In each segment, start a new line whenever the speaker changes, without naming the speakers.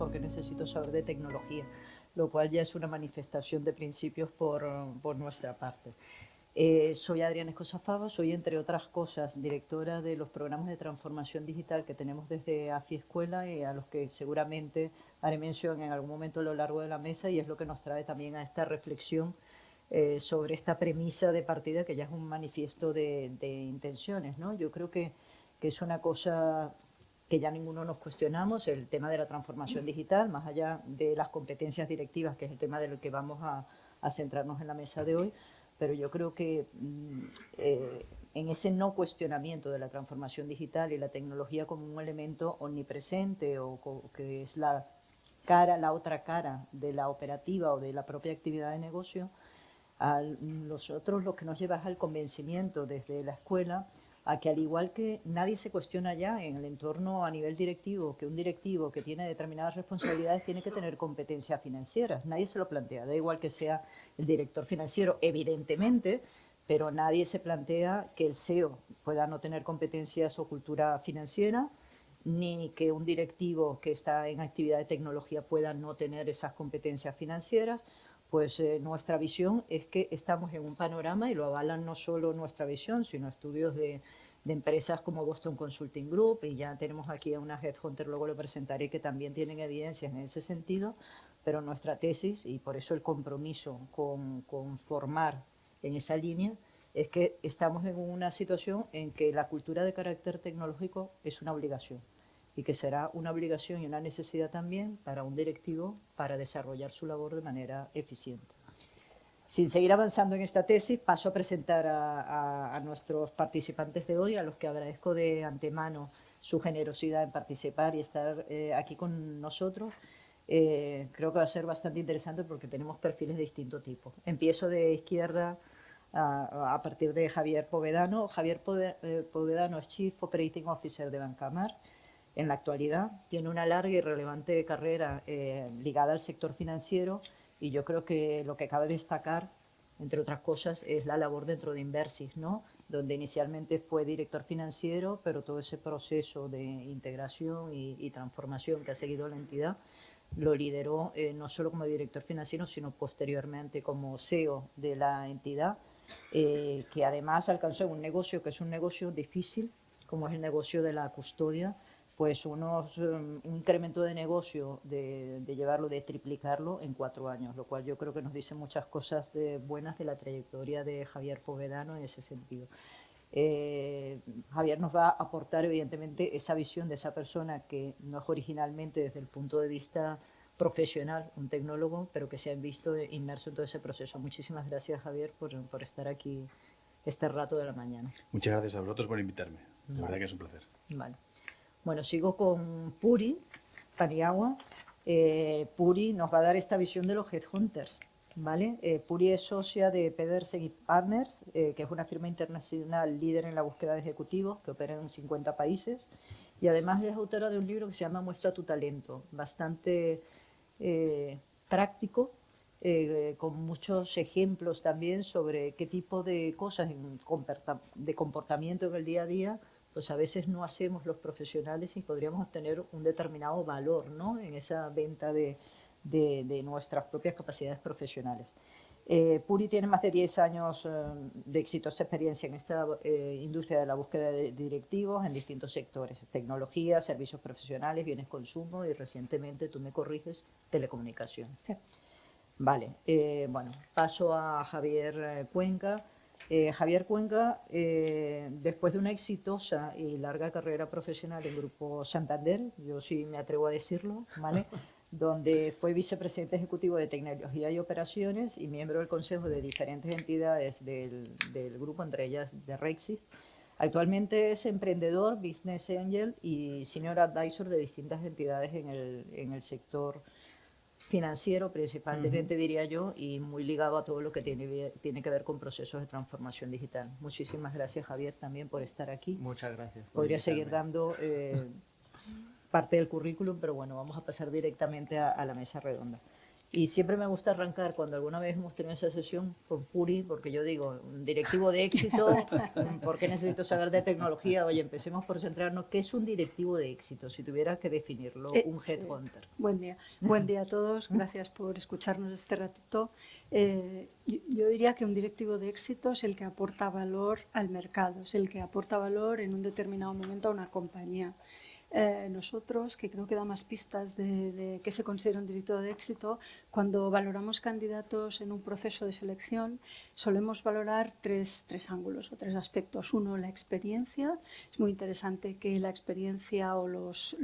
porque necesito saber de tecnología, lo cual ya es una manifestación de principios por nuestra parte. Soy Adriana Escosafava, soy, entre otras cosas, directora de los programas de transformación digital que tenemos desde AFI Escuela y a los que seguramente haré mención en algún momento a lo largo de la mesa, y es lo que nos trae también a esta reflexión sobre esta premisa de partida que ya es un manifiesto de intenciones, ¿no? Yo creo que es una cosa que ya ninguno nos cuestionamos, el tema de la transformación digital, más allá de las competencias directivas, que es el tema del que vamos a centrarnos en la mesa de hoy, pero yo creo que en ese no cuestionamiento de la transformación digital y la tecnología como un elemento omnipresente o que es la otra cara de la operativa o de la propia actividad de negocio, a nosotros lo que nos lleva es al convencimiento desde la escuela a que, al igual que nadie se cuestiona ya en el entorno a nivel directivo, que un directivo que tiene determinadas responsabilidades tiene que tener competencias financieras, nadie se lo plantea, da igual que sea el director financiero, evidentemente, pero nadie se plantea que el CEO pueda no tener competencias o cultura financiera, ni que un directivo que está en actividad de tecnología pueda no tener esas competencias financieras. Pues nuestra visión es que estamos en un panorama, y lo avalan no solo nuestra visión, sino estudios de empresas como Boston Consulting Group, y ya tenemos aquí a una headhunter, luego lo presentaré, que también tienen evidencias en ese sentido, pero nuestra tesis, y por eso el compromiso con formar en esa línea, es que estamos en una situación en que la cultura de carácter tecnológico es una obligación, y que será una obligación y una necesidad también para un directivo para desarrollar su labor de manera eficiente. Sin seguir avanzando en esta tesis, paso a presentar a nuestros participantes de hoy, a los que agradezco de antemano su generosidad en participar y estar aquí con nosotros. Creo que va a ser bastante interesante porque tenemos perfiles de distinto tipo. Empiezo de izquierda a partir de Javier Povedano. Javier Povedano es Chief Operating Officer de Bancamar. En la actualidad tiene una larga y relevante carrera ligada al sector financiero, y yo creo que lo que cabe destacar, entre otras cosas, es la labor dentro de Inversis, ¿no? Donde inicialmente fue director financiero, pero todo ese proceso de integración y transformación que ha seguido la entidad lo lideró no solo como director financiero, sino posteriormente como CEO de la entidad, que además alcanzó un negocio que es un negocio difícil, como es el negocio de la custodia, pues un incremento de negocio de llevarlo, de triplicarlo en 4 años, lo cual yo creo que nos dice muchas cosas buenas de la trayectoria de Javier Povedano en ese sentido. Javier nos va a aportar, evidentemente, esa visión de esa persona que no es originalmente desde el punto de vista profesional, un tecnólogo, pero que se ha visto inmerso en todo ese proceso. Muchísimas gracias, Javier, por estar aquí este rato de la mañana.
Muchas gracias a vosotros por invitarme. La verdad que es un placer.
Vale. Bueno, sigo con Puri Paniagua. Puri nos va a dar esta visión de los headhunters, ¿vale? Puri es socia de Pedersen Partners, que es una firma internacional líder en la búsqueda de ejecutivos que opera en 50 países, y además es autora de un libro que se llama Muestra tu talento, bastante práctico, con muchos ejemplos también sobre qué tipo de cosas de comportamiento en el día a día pues a veces no hacemos los profesionales, y podríamos obtener un determinado valor, ¿no?, en esa venta de nuestras propias capacidades profesionales. Puri tiene más de 10 años de exitosa experiencia en esta industria de la búsqueda de directivos en distintos sectores: tecnología, servicios profesionales, bienes consumo y, recientemente, tú me corriges, telecomunicaciones. Sí. Vale, bueno, paso a Javier Cuenca. Javier Cuenca, después de una exitosa y larga carrera profesional en Grupo Santander, yo sí me atrevo a decirlo, ¿vale?, donde fue vicepresidente ejecutivo de Tecnología y Operaciones y miembro del consejo de diferentes entidades del grupo, entre ellas de Rexis. Actualmente es emprendedor, business angel y senior advisor de distintas entidades en el sector financiero principalmente, diría yo, y muy ligado a todo lo que tiene que ver con procesos de transformación digital. Muchísimas gracias, Javier, también por estar aquí.
Muchas gracias.
Podría seguir dando parte del currículum, pero bueno, vamos a pasar directamente a la mesa redonda. Y siempre me gusta arrancar, cuando alguna vez hemos tenido esa sesión con Puri, porque yo digo, un directivo de éxito, ¿por qué necesito saber de tecnología? Oye, empecemos por centrarnos, ¿qué es un directivo de éxito? Si tuvieras que definirlo, un
Sí.
headhunter.
Buen día. Buen día a todos. Gracias por escucharnos este ratito. Yo diría que un directivo de éxito es el que aporta valor al mercado, es el que aporta valor en un determinado momento a una compañía. Nosotros, que creo que da más pistas de qué se considera un directivo de éxito, cuando valoramos candidatos en un proceso de selección, solemos valorar tres ángulos o tres aspectos. Uno, la experiencia. Es muy interesante que la experiencia o los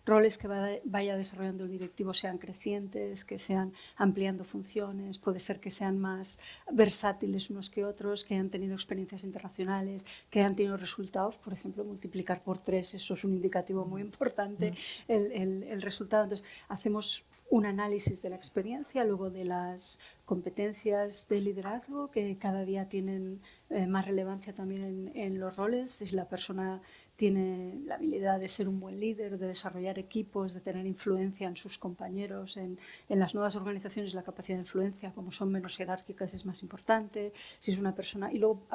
roles que vaya desarrollando el directivo sean crecientes, que sean ampliando funciones, puede ser que sean más versátiles unos que otros, que hayan tenido experiencias internacionales, que hayan tenido resultados, por ejemplo, multiplicar por 3, eso es un indicativo muy importante, el resultado. Entonces, hacemos un análisis de la experiencia, luego de las competencias de liderazgo, que cada día tienen más relevancia también en los roles. Si la persona tiene la habilidad de ser un buen líder, de desarrollar equipos, de tener influencia en sus compañeros, en las nuevas organizaciones la capacidad de influencia, como son menos jerárquicas, es más importante. Si es una persona, y luego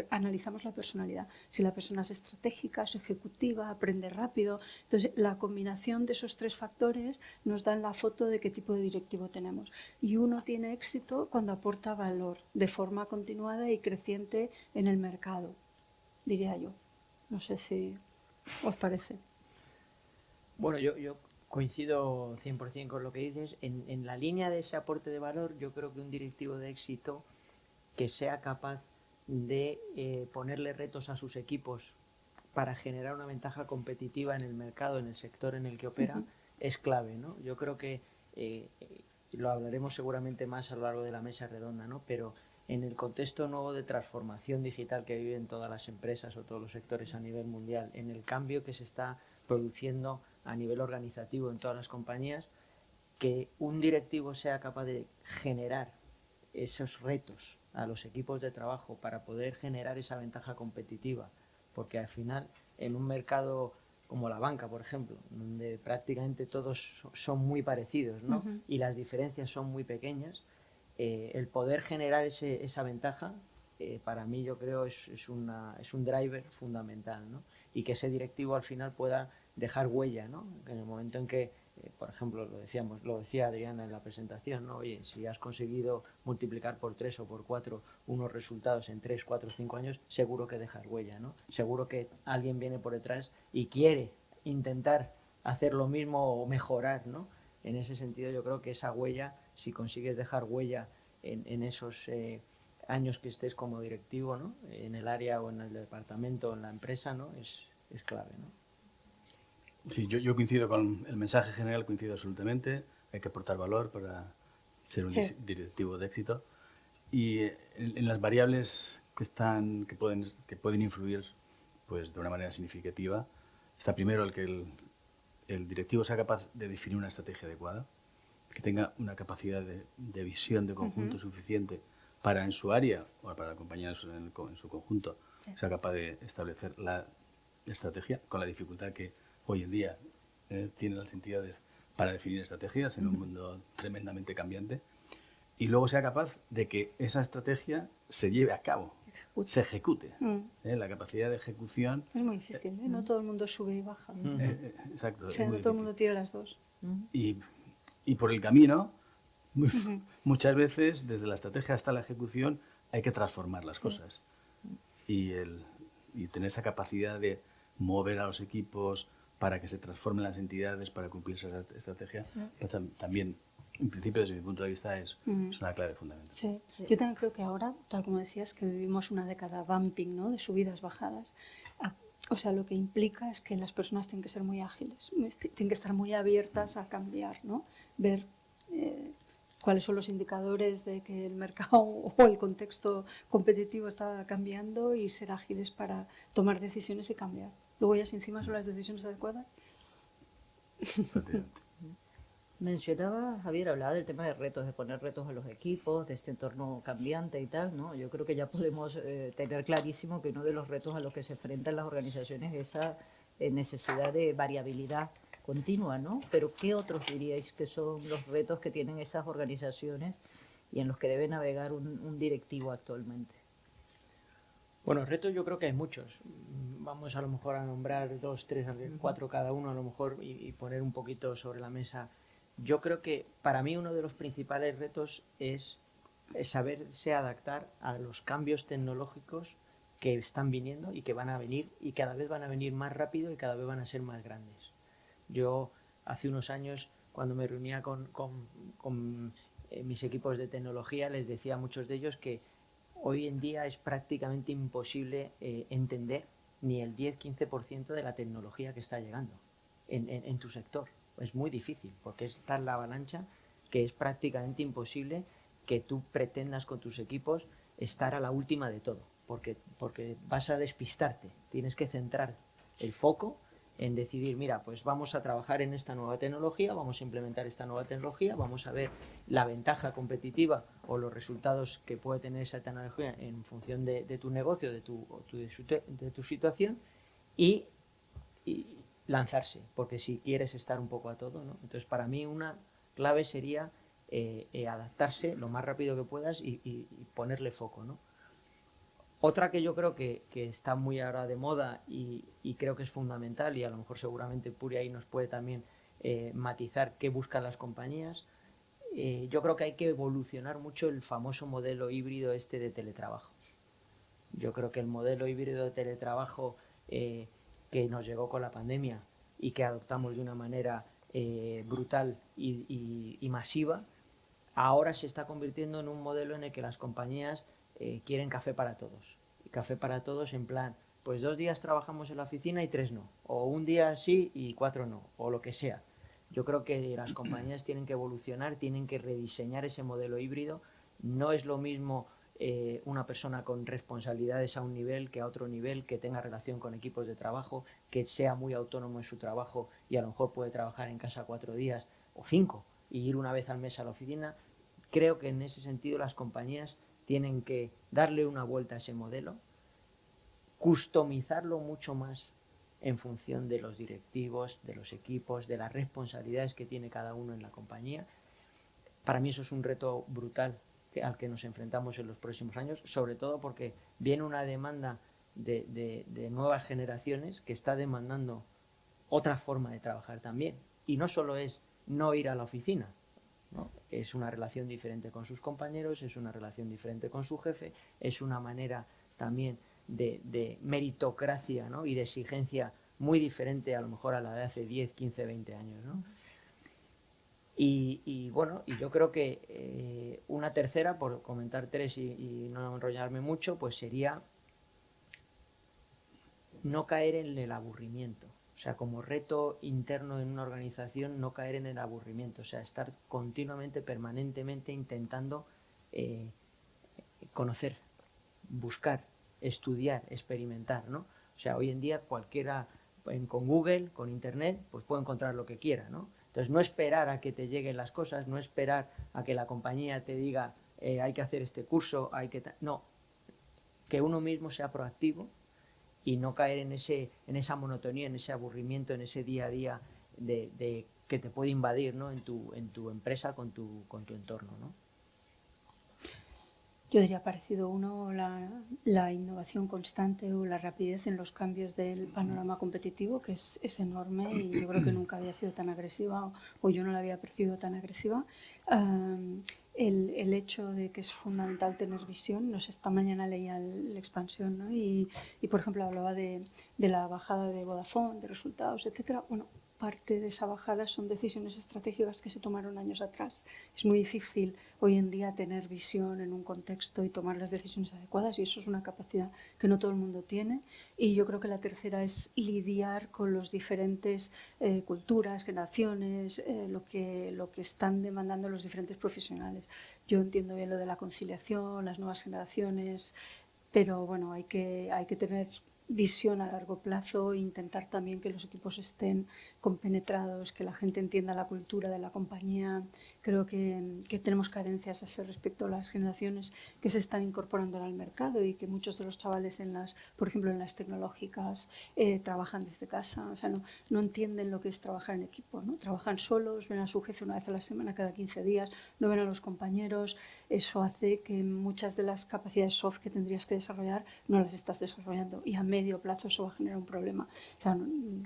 analizamos la personalidad, si la persona es estratégica, es ejecutiva, aprende rápido. Entonces, la combinación de esos tres factores nos dan la foto de qué tipo de directivo tenemos. Y uno tiene éxito cuando aporta valor de forma continuada y creciente en el mercado, diría yo. No sé si os parece.
Bueno, yo coincido 100% con lo que dices. En la línea de ese aporte de valor, yo creo que un directivo de éxito que sea capaz de ponerle retos a sus equipos para generar una ventaja competitiva en el mercado, en el sector en el que opera, es clave, ¿no? Yo creo que lo hablaremos seguramente más a lo largo de la mesa redonda, ¿no? Pero en el contexto nuevo de transformación digital que viven todas las empresas o todos los sectores a nivel mundial, en el cambio que se está produciendo a nivel organizativo en todas las compañías, que un directivo sea capaz de generar esos retos a los equipos de trabajo para poder generar esa ventaja competitiva, porque al final en un mercado como la banca, por ejemplo, donde prácticamente todos son muy parecidos, ¿no? Y las diferencias son muy pequeñas, el poder generar esa ventaja, para mí yo creo es un driver fundamental, ¿no? Y que ese directivo al final pueda dejar huella, ¿no? En el momento en que, por ejemplo, lo decía Adriana en la presentación, ¿no? Oye, si has conseguido multiplicar por 3 o por 4 unos resultados en 3, 4, 5 años, seguro que dejas huella, ¿no? Seguro que alguien viene por detrás y quiere intentar hacer lo mismo o mejorar, ¿no? En ese sentido yo creo que esa huella, si consigues dejar huella en esos años que estés como directivo, ¿no? En el área o en el departamento o en la empresa, ¿no? Es clave, ¿no?
Sí, yo coincido con el mensaje general, coincido absolutamente. Hay que aportar valor para ser un directivo de éxito. Y en las variables que pueden influir pues, de una manera significativa, está primero el que el directivo sea capaz de definir una estrategia adecuada, que tenga una capacidad de visión de conjunto suficiente para en su área o para la compañía en su conjunto sea capaz de establecer la estrategia, con la dificultad que hoy en día tienen las entidades para definir estrategias en un mundo tremendamente cambiante, y luego sea capaz de que esa estrategia se lleve a cabo, se ejecute. La capacidad de ejecución...
Es muy difícil, ¿eh? No todo el mundo sube y baja.
Exacto.
O sea, no todo el mundo tira las dos.
Y por el camino, muchas veces, desde la estrategia hasta la ejecución, hay que transformar las cosas. Y tener esa capacidad de mover a los equipos para que se transformen las entidades para cumplir esa estrategia, pues también, en principio, desde mi punto de vista, es una clave fundamental.
Sí. Yo también creo que ahora, tal como decías, que vivimos una década bumping, ¿no? De subidas, bajadas. O sea, lo que implica es que las personas tienen que ser muy ágiles, tienen que estar muy abiertas a cambiar, ¿no? Ver cuáles son los indicadores de que el mercado o el contexto competitivo está cambiando y ser ágiles para tomar decisiones y cambiar. Luego ya si encima son las decisiones adecuadas.
Mencionaba, Javier, hablaba del tema de retos, de poner retos a los equipos, de este entorno cambiante y tal, ¿no? Yo creo que ya podemos tener clarísimo que uno de los retos a los que se enfrentan las organizaciones es esa necesidad de variabilidad continua, ¿no? Pero ¿qué otros diríais que son los retos que tienen esas organizaciones y en los que debe navegar un directivo actualmente?
Bueno, retos yo creo que hay muchos. Vamos a lo mejor a nombrar 2, 3, 4 cada uno a lo mejor y poner un poquito sobre la mesa. Yo creo que para mí uno de los principales retos es saberse adaptar a los cambios tecnológicos que están viniendo y que van a venir y cada vez van a venir más rápido y cada vez van a ser más grandes. Yo hace unos años, cuando me reunía con mis equipos de tecnología, les decía a muchos de ellos que hoy en día es prácticamente imposible entender ni el 10-15% de la tecnología que está llegando en tu sector. Es muy difícil porque es tal la avalancha que es prácticamente imposible que tú pretendas con tus equipos estar a la última de todo, porque vas a despistarte. Tienes que centrar el foco en decidir, mira, pues vamos a trabajar en esta nueva tecnología, vamos a implementar esta nueva tecnología, vamos a ver la ventaja competitiva o los resultados que puede tener esa tecnología en función de tu negocio, de tu situación y lanzarse, porque si quieres estar un poco a todo, ¿no? Entonces, para mí una clave sería adaptarse lo más rápido que puedas y ponerle foco, ¿no? Otra que yo creo que está muy ahora de moda y creo que es fundamental, y a lo mejor seguramente Puri ahí nos puede también matizar qué buscan las compañías, yo creo que hay que evolucionar mucho el famoso modelo híbrido de teletrabajo. Yo creo que el modelo híbrido de teletrabajo que nos llegó con la pandemia y que adoptamos de una manera brutal y masiva, ahora se está convirtiendo en un modelo en el que las compañías quieren café para todos. Y café para todos en plan, pues 2 días trabajamos en la oficina y 3 no. O un día sí y 4 no. O lo que sea. Yo creo que las compañías tienen que evolucionar, tienen que rediseñar ese modelo híbrido. No es lo mismo una persona con responsabilidades a un nivel que a otro nivel, que tenga relación con equipos de trabajo, que sea muy autónomo en su trabajo y a lo mejor puede trabajar en casa 4 días o 5 y ir una vez al mes a la oficina. Creo que en ese sentido las compañías tienen que darle una vuelta a ese modelo, customizarlo mucho más en función de los directivos, de los equipos, de las responsabilidades que tiene cada uno en la compañía. Para mí eso es un reto brutal al que nos enfrentamos en los próximos años, sobre todo porque viene una demanda de nuevas generaciones que está demandando otra forma de trabajar también. Y no solo es no ir a la oficina, ¿no? Es una relación diferente con sus compañeros, es una relación diferente con su jefe, es una manera también de meritocracia, ¿no? Y de exigencia muy diferente a lo mejor a la de hace 10, 15, 20 años, ¿no? Y bueno, y yo creo que una tercera, por comentar 3 y no enrollarme mucho, pues sería no caer en el aburrimiento. O sea, como reto interno en una organización, no caer en el aburrimiento. O sea, estar continuamente, permanentemente intentando conocer, buscar, estudiar, experimentar, ¿no? O sea, hoy en día cualquiera con Google, con Internet, pues puede encontrar lo que quiera, ¿no? Entonces, no esperar a que te lleguen las cosas, no esperar a que la compañía te diga hay que hacer este curso, hay que... No, que uno mismo sea proactivo y no caer en esa monotonía, en ese aburrimiento, en ese día a día de que te puede invadir, ¿no? en tu empresa, con tu entorno, ¿no?
Yo diría parecido uno, la innovación constante o la rapidez en los cambios del panorama competitivo, que es enorme y yo creo que nunca había sido tan agresiva o yo no la había percibido tan agresiva. El hecho de que es fundamental tener visión, no sé, esta mañana leía la expansión, ¿no? y por ejemplo hablaba de la bajada de Vodafone, de resultados, etcétera. Bueno, parte de esa bajada son decisiones estratégicas que se tomaron años atrás. Es muy difícil hoy en día tener visión en un contexto y tomar las decisiones adecuadas y eso es una capacidad que no todo el mundo tiene. Y yo creo que la tercera es lidiar con las diferentes culturas, generaciones, lo que están demandando los diferentes profesionales. Yo entiendo bien lo de la conciliación, las nuevas generaciones, pero bueno, hay que tener visión a largo plazo e intentar también que los equipos estén compenetrados, que la gente entienda la cultura de la compañía. Creo que tenemos carencias a ese respecto a las generaciones que se están incorporando al mercado y que muchos de los chavales, por ejemplo, en las tecnológicas, trabajan desde casa. O sea, no entienden lo que es trabajar en equipo, ¿no? Trabajan solos, ven a su jefe una vez a la semana, cada 15 días, no ven a los compañeros. Eso hace que muchas de las capacidades soft que tendrías que desarrollar no las estás desarrollando, y a medio plazo eso va a generar un problema. O sea,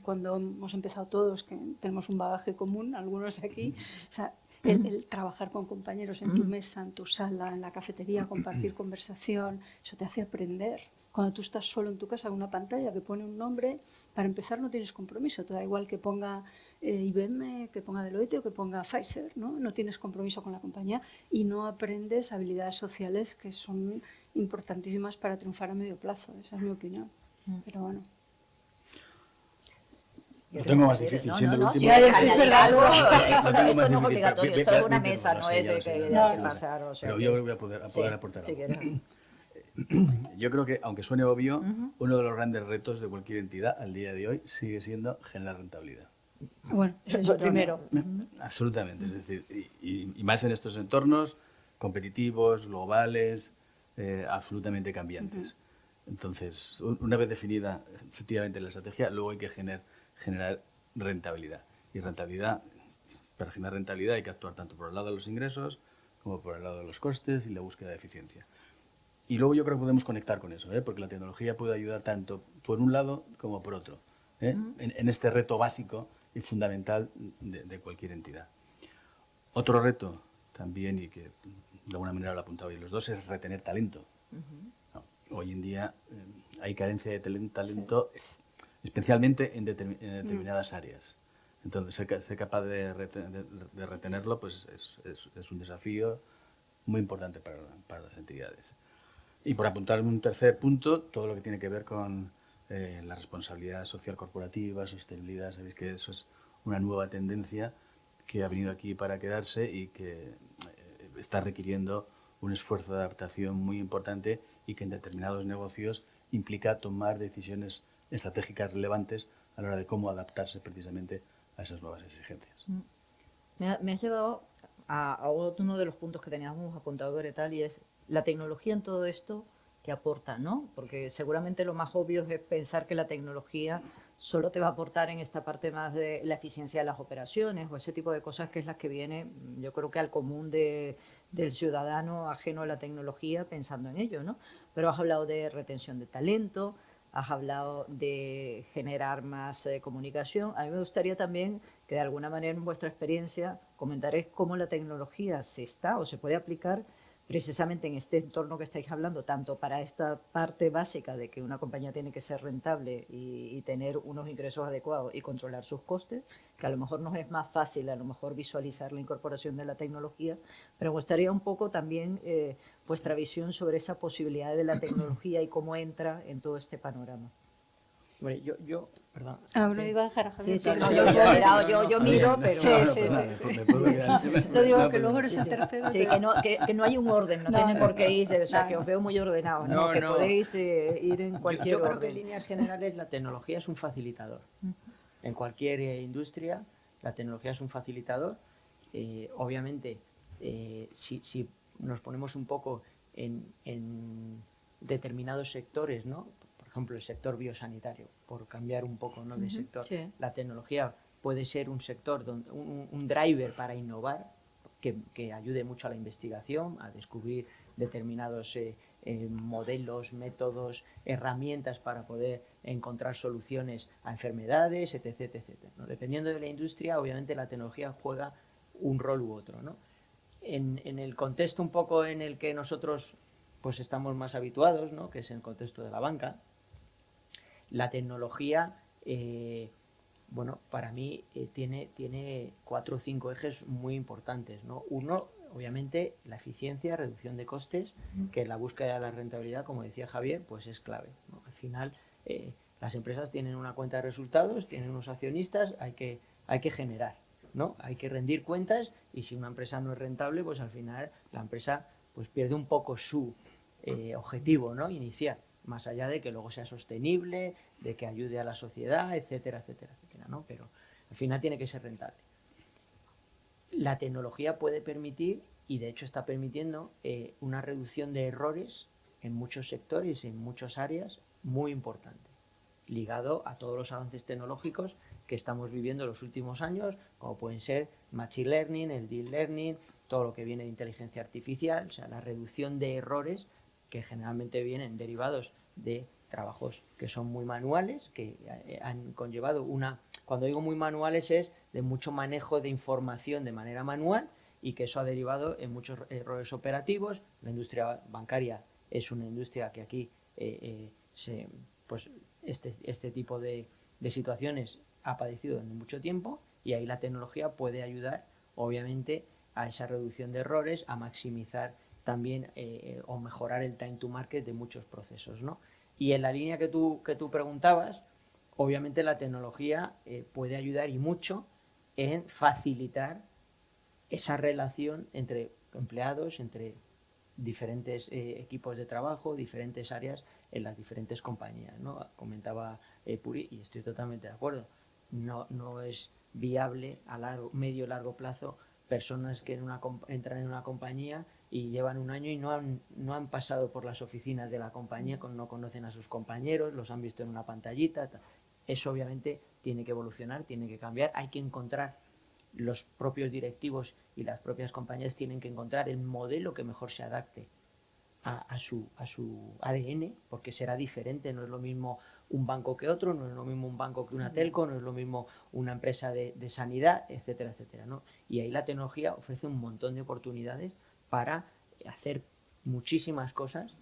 cuando hemos empezado todos, que tenemos un bagaje común, algunos de aquí, o sea, el trabajar con compañeros en tu mesa, en tu sala, en la cafetería, compartir conversación, eso te hace aprender. Cuando tú estás solo en tu casa con una pantalla que pone un nombre, para empezar no tienes compromiso. Te da igual que ponga IBM, que ponga Deloitte o que ponga Pfizer, ¿no? No tienes compromiso con la compañía y no aprendes habilidades sociales que son importantísimas para triunfar a medio plazo. Esa es mi opinión. Pero bueno.
Lo tengo más difícil, siendo el último.
Sí, es verdad.
Esto no es obligatorio, esto es una mesa, no es de que pasar.
Pero yo voy a poder aportar
algo.
Yo creo que, aunque suene obvio, uno de los grandes retos de cualquier entidad al día de hoy sigue siendo generar rentabilidad.
Bueno, eso es lo primero.
Absolutamente, es decir, y más en estos entornos competitivos, globales, absolutamente cambiantes. Entonces, una vez definida efectivamente la estrategia, luego hay que generar rentabilidad. Y para generar rentabilidad hay que actuar tanto por el lado de los ingresos como por el lado de los costes y la búsqueda de eficiencia. Y luego yo creo que podemos conectar con eso, porque la tecnología puede ayudar tanto por un lado como por otro, en este reto básico y fundamental de cualquier entidad. Otro reto también, y que de alguna manera lo apuntaba yo los dos, es retener talento. ¿No? Hoy en día hay carencia de talento, especialmente en determinadas áreas. Entonces, ser capaz de retenerlo pues es un desafío muy importante para las entidades. Y por apuntar un tercer punto, todo lo que tiene que ver con la responsabilidad social corporativa, sostenibilidad. Sabéis que eso es una nueva tendencia que ha venido aquí para quedarse y que está requiriendo un esfuerzo de adaptación muy importante y que en determinados negocios implica tomar decisiones estratégicas relevantes a la hora de cómo adaptarse precisamente a esas nuevas exigencias.
Me has llevado a uno de los puntos que teníamos apuntado, Gretal, y es la tecnología en todo esto que aporta, ¿no? Porque seguramente lo más obvio es pensar que la tecnología solo te va a aportar en esta parte más de la eficiencia de las operaciones o ese tipo de cosas que es las que viene, yo creo que al común del ciudadano ajeno a la tecnología pensando en ello, ¿no? Pero has hablado de retención de talento, has hablado de generar más comunicación. A mí me gustaría también que de alguna manera en vuestra experiencia comentaréis cómo la tecnología se está o se puede aplicar precisamente en este entorno que estáis hablando, tanto para esta parte básica de que una compañía tiene que ser rentable y tener unos ingresos adecuados y controlar sus costes, que a lo mejor nos es más fácil a lo mejor visualizar la incorporación de la tecnología, pero me gustaría un poco también vuestra visión sobre esa posibilidad de la tecnología y cómo entra en todo este panorama.
Bueno, yo perdón.
Ahora iba a dejar a Javier.
Sí, yo miro, pero...
Lo digo que luego eres el tercero.
Sí, que no hay un orden, no tienen por qué irse, o sea, que os veo muy ordenados, ¿no? Que podéis ir en cualquier orden.
Yo creo que en líneas generales la tecnología es un facilitador. En cualquier industria la tecnología es un facilitador. Obviamente, si nos ponemos un poco en determinados sectores, ¿no? Por ejemplo, el sector biosanitario, por cambiar un poco, ¿no?, de sector. Sí. La tecnología puede ser un sector, un driver para innovar, que ayude mucho a la investigación, a descubrir determinados modelos, métodos, herramientas para poder encontrar soluciones a enfermedades, etc. etc., ¿no? Dependiendo de la industria, obviamente la tecnología juega un rol u otro, ¿no? En el contexto un poco en el que nosotros pues estamos más habituados, ¿no?, que es el contexto de la banca, la tecnología, bueno, para mí tiene 4 o 5 ejes muy importantes, ¿no? Uno, obviamente, la eficiencia, reducción de costes, que la búsqueda de la rentabilidad, como decía Javier, pues es clave, ¿no? Al final, las empresas tienen una cuenta de resultados, tienen unos accionistas, hay que generar, ¿no? Hay que rendir cuentas, y si una empresa no es rentable, pues al final la empresa pues pierde un poco su objetivo, ¿no?, inicial, más allá de que luego sea sostenible, de que ayude a la sociedad, etcétera, etcétera, etcétera, ¿no? Pero Al final tiene que ser rentable. La tecnología puede permitir, y de hecho está permitiendo, una reducción de errores en muchos sectores y en muchas áreas muy importante, ligado a todos los avances tecnológicos que estamos viviendo en los últimos años, como pueden ser Machine Learning, el Deep Learning, todo lo que viene de inteligencia artificial, o sea, la reducción de errores que generalmente vienen derivados de trabajos que son muy manuales, que han conllevado una... Cuando digo muy manuales es de mucho manejo de información de manera manual y que eso ha derivado en muchos errores operativos. La industria bancaria es una industria que aquí pues este tipo de situaciones ha padecido en mucho tiempo y ahí la tecnología puede ayudar, obviamente, a esa reducción de errores, a maximizar también o mejorar el time to market de muchos procesos, ¿no? Y en la línea que tú preguntabas, obviamente la tecnología puede ayudar y mucho en facilitar esa relación entre empleados, entre diferentes equipos de trabajo, diferentes áreas en las diferentes compañías, ¿no? Comentaba Puri, y estoy totalmente de acuerdo, no es viable a medio largo plazo personas que entran en una compañía y llevan un año y no han pasado por las oficinas de la compañía, no conocen a sus compañeros, los han visto en una pantallita. Eso obviamente tiene que evolucionar, tiene que cambiar, hay que encontrar, los propios directivos y las propias compañías tienen que encontrar el modelo que mejor se adapte a su ADN, porque será diferente, no es lo mismo un banco que otro, no es lo mismo un banco que una telco, no es lo mismo una empresa de sanidad, etcétera, etcétera, ¿no? Y ahí la tecnología ofrece un montón de oportunidades para hacer muchísimas cosas.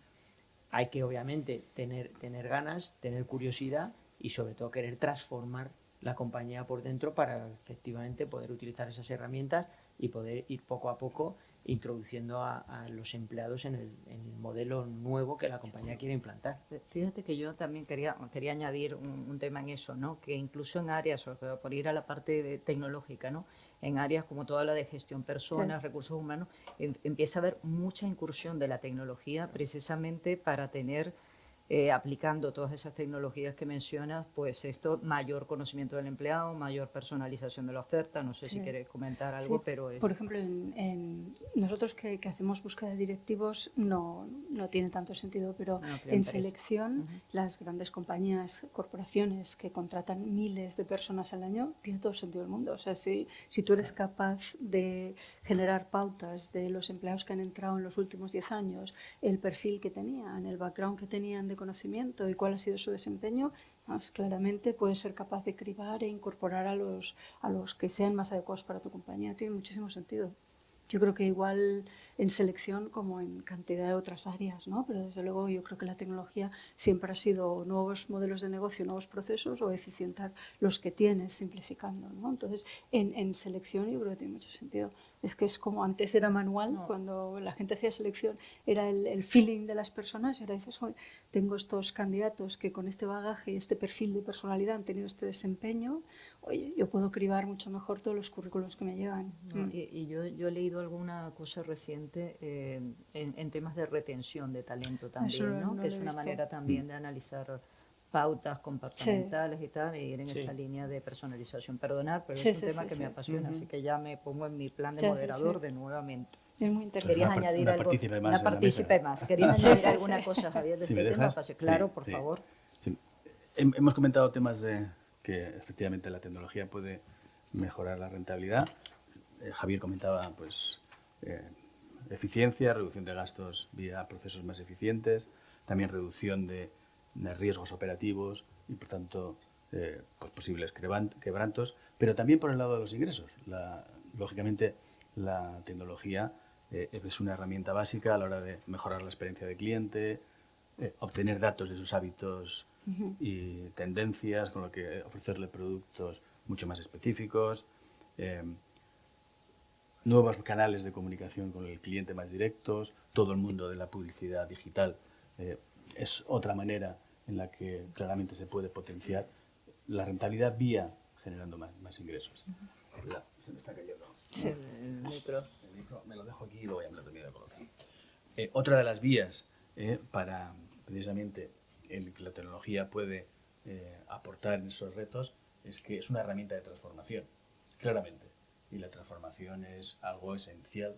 Hay que obviamente tener ganas, tener curiosidad y sobre todo querer transformar la compañía por dentro para efectivamente poder utilizar esas herramientas y poder ir poco a poco introduciendo a los empleados en el modelo nuevo que la compañía quiere implantar.
Fíjate que yo también quería añadir un tema en eso, ¿no? Que incluso en áreas, por ir a la parte tecnológica, ¿no? En áreas como toda la de gestión personas, sí, recursos humanos, empieza a haber mucha incursión de la tecnología precisamente para tener, aplicando todas esas tecnologías que mencionas, pues esto, mayor conocimiento del empleado, mayor personalización de la oferta. No sé, sí, si quieres comentar algo,
sí,
pero...
Por ejemplo, nosotros que hacemos búsqueda de directivos no tiene tanto sentido, pero en selección, las grandes compañías, corporaciones que contratan miles de personas al año, tiene todo el sentido del mundo. O sea, si tú eres capaz de generar pautas de los empleados que han entrado en los últimos 10 años, el perfil que tenían, el background que tenían de conocimiento y cuál ha sido su desempeño, pues claramente puedes ser capaz de cribar e incorporar a los que sean más adecuados para tu compañía. Tiene muchísimo sentido. Yo creo que igual en selección como en cantidad de otras áreas, ¿no? Pero desde luego yo creo que la tecnología siempre ha sido nuevos modelos de negocio, nuevos procesos o eficientar los que tienes simplificando, ¿no? Entonces, en selección yo creo que tiene mucho sentido. Es que es como antes era manual, cuando la gente hacía selección era el feeling de las personas y ahora dices, tengo estos candidatos que con este bagaje y este perfil de personalidad han tenido este desempeño, oye, yo puedo cribar mucho mejor todos los currículos que me llegan.
Y yo he leído alguna cosa reciente en temas de retención de talento también, ¿no? Que es una manera también de analizar pautas comportamentales, sí, y tal, y ir en esa línea de personalización. Perdonar, pero es un tema que me apasiona, así que ya me pongo en mi plan de moderador de nuevamente.
Es muy interesante.
¿Querías añadir algo? Una partícipe más. ¿Querías añadir alguna cosa, Javier, de este tema? Claro, por favor.
Sí. Hemos comentado temas de que efectivamente la tecnología puede mejorar la rentabilidad. Javier comentaba pues eficiencia, reducción de gastos vía procesos más eficientes, también reducción de riesgos operativos y por tanto pues posibles quebrantos, pero también por el lado de los ingresos. Lógicamente la tecnología es una herramienta básica a la hora de mejorar la experiencia del cliente, obtener datos de sus hábitos y tendencias, con lo que ofrecerle productos mucho más específicos, nuevos canales de comunicación con el cliente más directos, todo el mundo de la publicidad digital es otra manera en la que claramente se puede potenciar la rentabilidad vía generando más ingresos. Se me está cayendo el micro. El micro me lo dejo aquí y lo voy a terminar de colocar. Otra de las vías para precisamente en que la tecnología puede aportar en esos retos es que es una herramienta de transformación, claramente. Y la transformación es algo esencial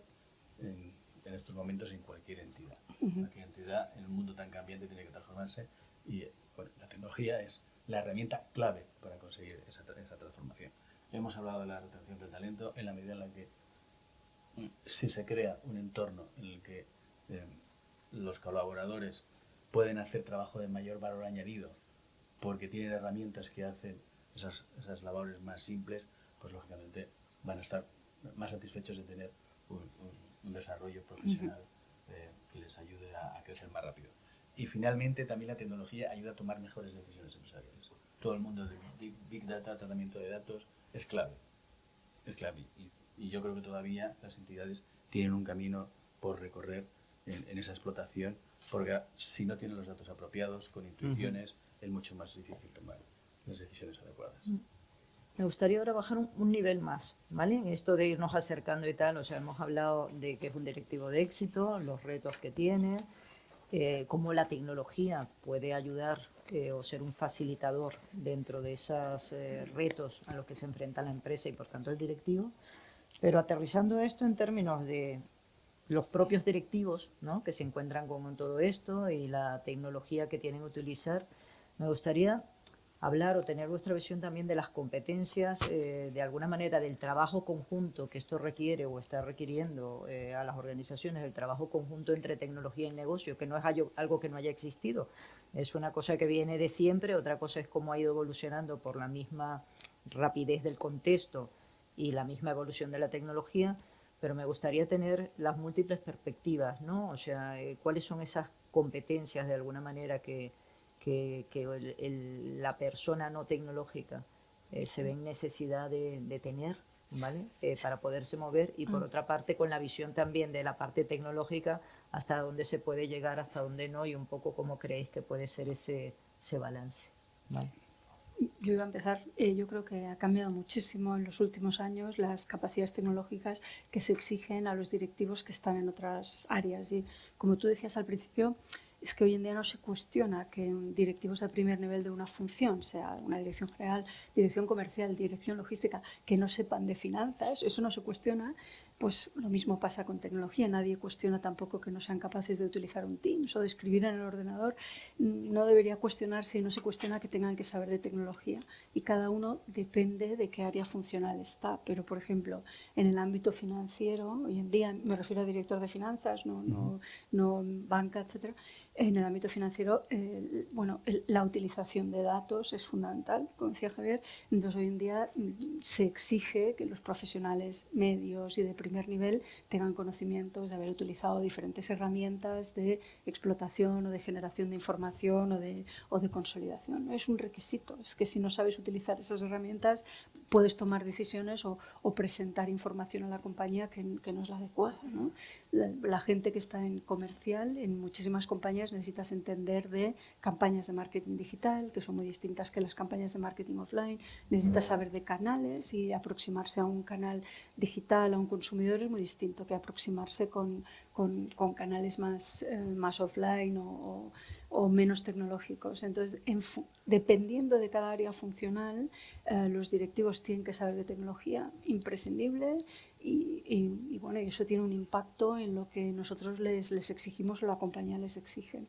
en estos momentos en cualquier entidad. Cualquier entidad en un mundo tan cambiante tiene que transformarse y bueno, la tecnología es la herramienta clave para conseguir esa transformación. Hemos hablado de la retención del talento en la medida en la que si se crea un entorno en el que los colaboradores pueden hacer trabajo de mayor valor añadido porque tienen herramientas que hacen esas labores más simples, pues lógicamente van a estar más satisfechos de tener un desarrollo profesional que les ayude a crecer más rápido. Y finalmente también la tecnología ayuda a tomar mejores decisiones empresariales. Todo el mundo de Big Data, tratamiento de datos, es clave. Es clave. Y yo creo que todavía las entidades tienen un camino por recorrer en esa explotación, porque si no tienen los datos apropiados, con intuiciones, es mucho más difícil tomar las decisiones adecuadas.
Me gustaría ahora bajar un nivel más, ¿vale? En esto de irnos acercando y tal, o sea, hemos hablado de que es un directivo de éxito, los retos que tiene, cómo la tecnología puede ayudar o ser un facilitador dentro de esos retos a los que se enfrenta la empresa y por tanto el directivo, pero aterrizando esto en términos de los propios directivos, ¿no?, que se encuentran con todo esto y la tecnología que tienen que utilizar, me gustaría hablar o tener vuestra visión también de las competencias, de alguna manera del trabajo conjunto que esto requiere o está requiriendo a las organizaciones, el trabajo conjunto entre tecnología y negocio, que no es algo que no haya existido, es una cosa que viene de siempre, otra cosa es cómo ha ido evolucionando por la misma rapidez del contexto y la misma evolución de la tecnología, pero me gustaría tener las múltiples perspectivas, ¿no? O sea, cuáles son esas competencias de alguna manera que la persona no tecnológica se ve en necesidad de tener, ¿vale? Para poderse mover y por otra parte con la visión también de la parte tecnológica hasta dónde se puede llegar, hasta dónde no y un poco cómo creéis que puede ser ese balance, ¿vale?
Yo iba a empezar, yo creo que ha cambiado muchísimo en los últimos años las capacidades tecnológicas que se exigen a los directivos que están en otras áreas. Y como tú decías al principio, es que hoy en día no se cuestiona que un directivo sea primer nivel de una función, sea una dirección general, dirección comercial, dirección logística, que no sepan de finanzas, eso no se cuestiona. Pues lo mismo pasa con tecnología, nadie cuestiona tampoco que no sean capaces de utilizar un Teams o de escribir en el ordenador, no debería cuestionarse y no se cuestiona que tengan que saber de tecnología y cada uno depende de qué área funcional está, pero por ejemplo en el ámbito financiero, hoy en día me refiero a director de finanzas, no banca, etcétera. En el ámbito financiero, la utilización de datos es fundamental, como decía Javier. Entonces, hoy en día se exige que los profesionales medios y de primer nivel tengan conocimientos de haber utilizado diferentes herramientas de explotación o de generación de información o de consolidación. Es un requisito. Es que si no sabes utilizar esas herramientas, puedes tomar decisiones o presentar información a la compañía que no es la adecuada, ¿no? La gente que está en comercial, en muchísimas compañías, necesitas entender de campañas de marketing digital, que son muy distintas que las campañas de marketing offline. Necesitas saber de canales y aproximarse a un canal digital, a un consumidor, es muy distinto que aproximarse con canales más offline o menos tecnológicos. Entonces, dependiendo de cada área funcional, los directivos tienen que saber de tecnología, imprescindible, y bueno, eso tiene un impacto en lo que nosotros les exigimos o la compañía les exige.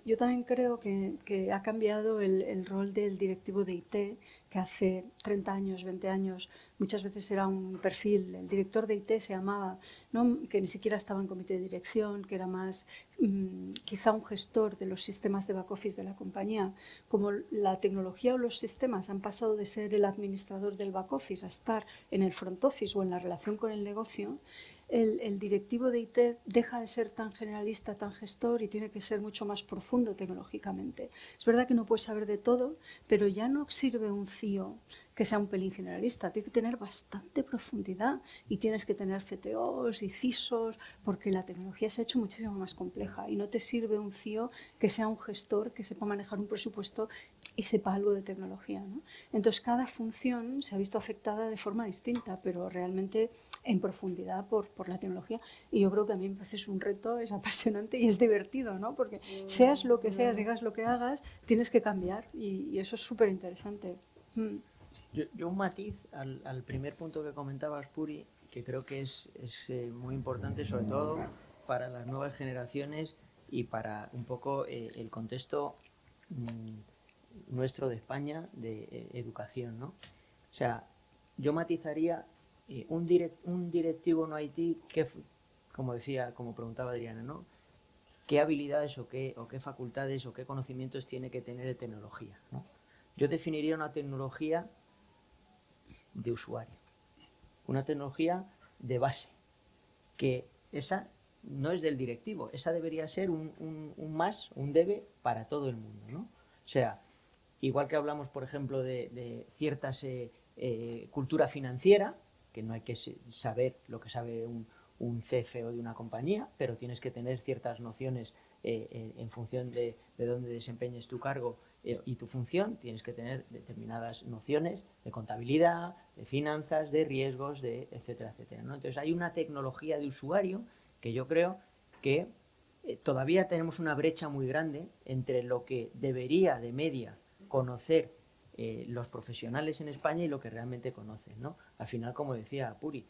Yo también creo que ha cambiado el rol del directivo de IT, que hace 30 años, 20 años, muchas veces era un perfil, el director de IT se llamaba, ¿no?, que ni siquiera estaba en comité de dirección, que era más quizá un gestor de los sistemas de back office de la compañía. Como la tecnología o los sistemas han pasado de ser el administrador del back office a estar en el front office o en la relación con el negocio, el directivo de IT deja de ser tan generalista, tan gestor y tiene que ser mucho más profundo tecnológicamente. Es verdad que no puedes saber de todo, pero ya no sirve un CIO que sea un pelín generalista, tiene que tener bastante profundidad y tienes que tener CTOs y CISOs porque la tecnología se ha hecho muchísimo más compleja y no te sirve un CIO que sea un gestor que sepa manejar un presupuesto y sepa algo de tecnología, ¿no? Entonces cada función se ha visto afectada de forma distinta, pero realmente en profundidad por la tecnología, y yo creo que a mí me parece un reto, es apasionante y es divertido, ¿no? Porque seas lo que seas, hagas lo que hagas, tienes que cambiar y eso es súper interesante.
Yo un matiz al primer punto que comentabas, Puri, que creo que es muy importante, sobre todo para las nuevas generaciones y para un poco el contexto nuestro de España de educación, ¿no? O sea, yo matizaría un directivo no IT que, como decía, como preguntaba Adriana, ¿no? ¿Qué habilidades o qué facultades o qué conocimientos tiene que tener de tecnología, ¿no? Yo definiría una tecnología de usuario, una tecnología de base, que esa no es del directivo, esa debería ser un debe para todo el mundo, ¿no? O sea, igual que hablamos, por ejemplo, de ciertas cultura financiera, que no hay que saber lo que sabe un CFO de una compañía, pero tienes que tener ciertas nociones en función de dónde desempeñes tu cargo y tu función, tienes que tener determinadas nociones de contabilidad, de finanzas, de riesgos, de etcétera, etcétera, ¿no? Entonces hay una tecnología de usuario que yo creo que todavía tenemos una brecha muy grande entre lo que debería de media conocer los profesionales en España y lo que realmente conocen, ¿no? Al final, como decía Puri,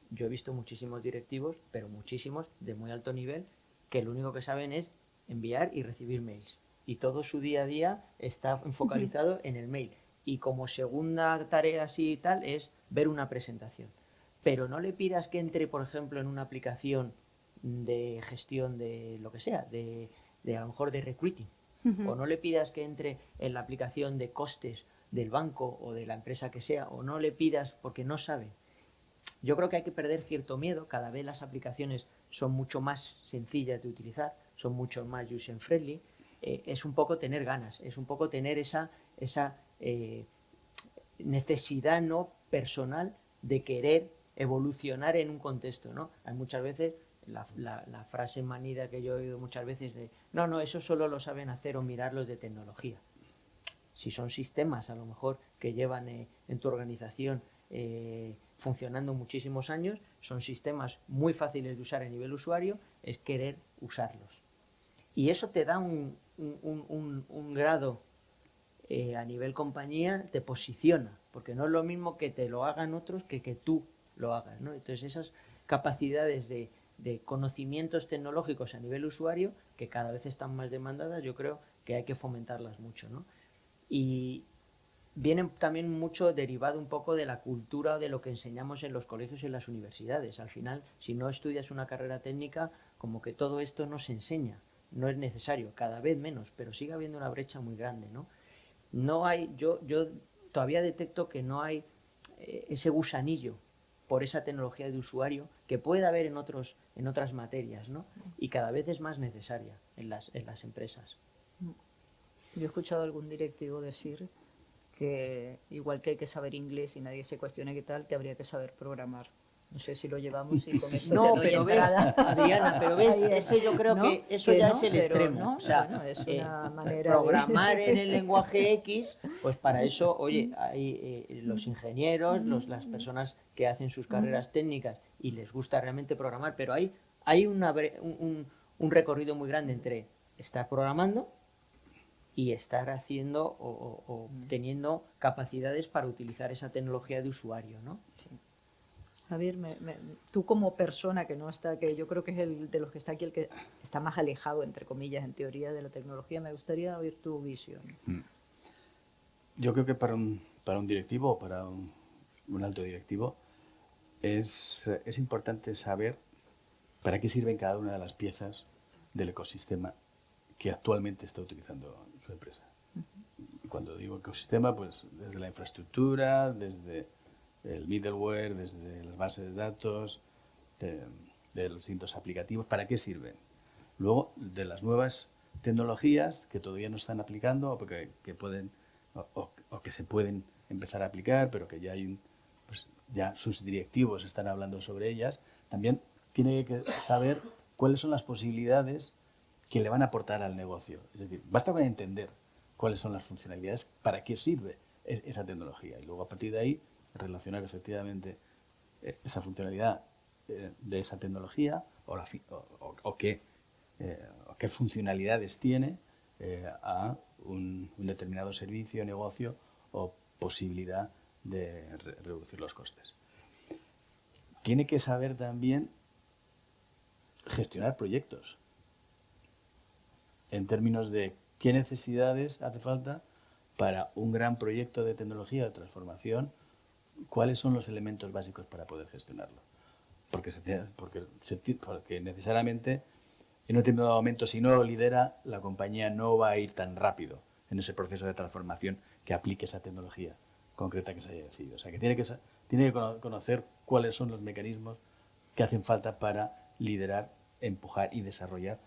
yo he visto muchísimos directivos, pero muchísimos, de muy alto nivel, que lo único que saben es enviar y recibir mails. Y todo su día a día está focalizado en el mail. Y como segunda tarea así y tal es ver una presentación. Pero no le pidas que entre, por ejemplo, en una aplicación de gestión de lo que sea, de a lo mejor de recruiting. O no le pidas que entre en la aplicación de costes del banco o de la empresa que sea, o no le pidas porque no sabe. Yo creo que hay que perder cierto miedo, cada vez las aplicaciones son mucho más sencillas de utilizar, son mucho más user friendly, es un poco tener ganas, es un poco tener esa necesidad no personal de querer evolucionar en un contexto, ¿no? Hay muchas veces la frase manida que yo he oído muchas veces de no, eso solo lo saben hacer o mirar los de tecnología. Si son sistemas a lo mejor que llevan en tu organización funcionando muchísimos años, son sistemas muy fáciles de usar a nivel usuario, es querer usarlos. Y eso te da un grado a nivel compañía, te posiciona, porque no es lo mismo que te lo hagan otros que tú lo hagas, ¿no? Entonces esas capacidades de conocimientos tecnológicos a nivel usuario, que cada vez están más demandadas, yo creo que hay que fomentarlas mucho, ¿no? Y vienen también mucho derivado un poco de la cultura o de lo que enseñamos en los colegios y en las universidades. Al final, si no estudias una carrera técnica, como que todo esto no se enseña, no es necesario, cada vez menos, pero sigue habiendo una brecha muy grande, ¿no? No hay, yo todavía detecto que no hay ese gusanillo por esa tecnología de usuario que puede haber en otras materias, ¿no? Y cada vez es más necesaria en las empresas.
Yo he escuchado a algún directivo decir que igual que hay que saber inglés y nadie se cuestiona qué tal, que habría que saber programar. No sé si lo llevamos y con eso
no,
te doy
pero
entrada.
ves, Adriana, pero ves, ese yo creo
¿No?
que eso ya
no,
es el
pero
extremo.
no,
O sea,
bueno, es una manera
programar en el lenguaje X, pues para eso, oye, hay los ingenieros, las personas que hacen sus carreras técnicas y les gusta realmente programar, pero hay un recorrido muy grande entre estar programando y estar haciendo o teniendo capacidades para utilizar esa tecnología de usuario, ¿no?
Javier, tú como persona que no está, que yo creo que es el de los que está aquí el que está más alejado, entre comillas, en teoría de la tecnología, me gustaría oír tu visión.
Yo creo que para un directivo o para un alto directivo es importante saber para qué sirven cada una de las piezas del ecosistema que actualmente está utilizando su empresa. Cuando digo ecosistema, pues desde la infraestructura, desde el middleware, desde las bases de datos, de los distintos aplicativos, ¿para qué sirven? Luego, de las nuevas tecnologías que todavía no están aplicando o que pueden o que se pueden empezar a aplicar, pero que ya pues ya sus directivos están hablando sobre ellas, también tiene que saber cuáles son las posibilidades que le van a aportar al negocio. Es decir, basta con entender cuáles son las funcionalidades, para qué sirve esa tecnología y luego a partir de ahí relacionar efectivamente esa funcionalidad de esa tecnología o qué funcionalidades tiene a un determinado servicio, negocio o posibilidad de reducir los costes. Tiene que saber también gestionar proyectos en términos de qué necesidades hace falta para un gran proyecto de tecnología de transformación, cuáles son los elementos básicos para poder gestionarlo. Porque necesariamente en un determinado momento, si no lo lidera, la compañía no va a ir tan rápido en ese proceso de transformación que aplique esa tecnología concreta que se haya decidido. O sea, que tiene que conocer cuáles son los mecanismos que hacen falta para liderar, empujar y desarrollar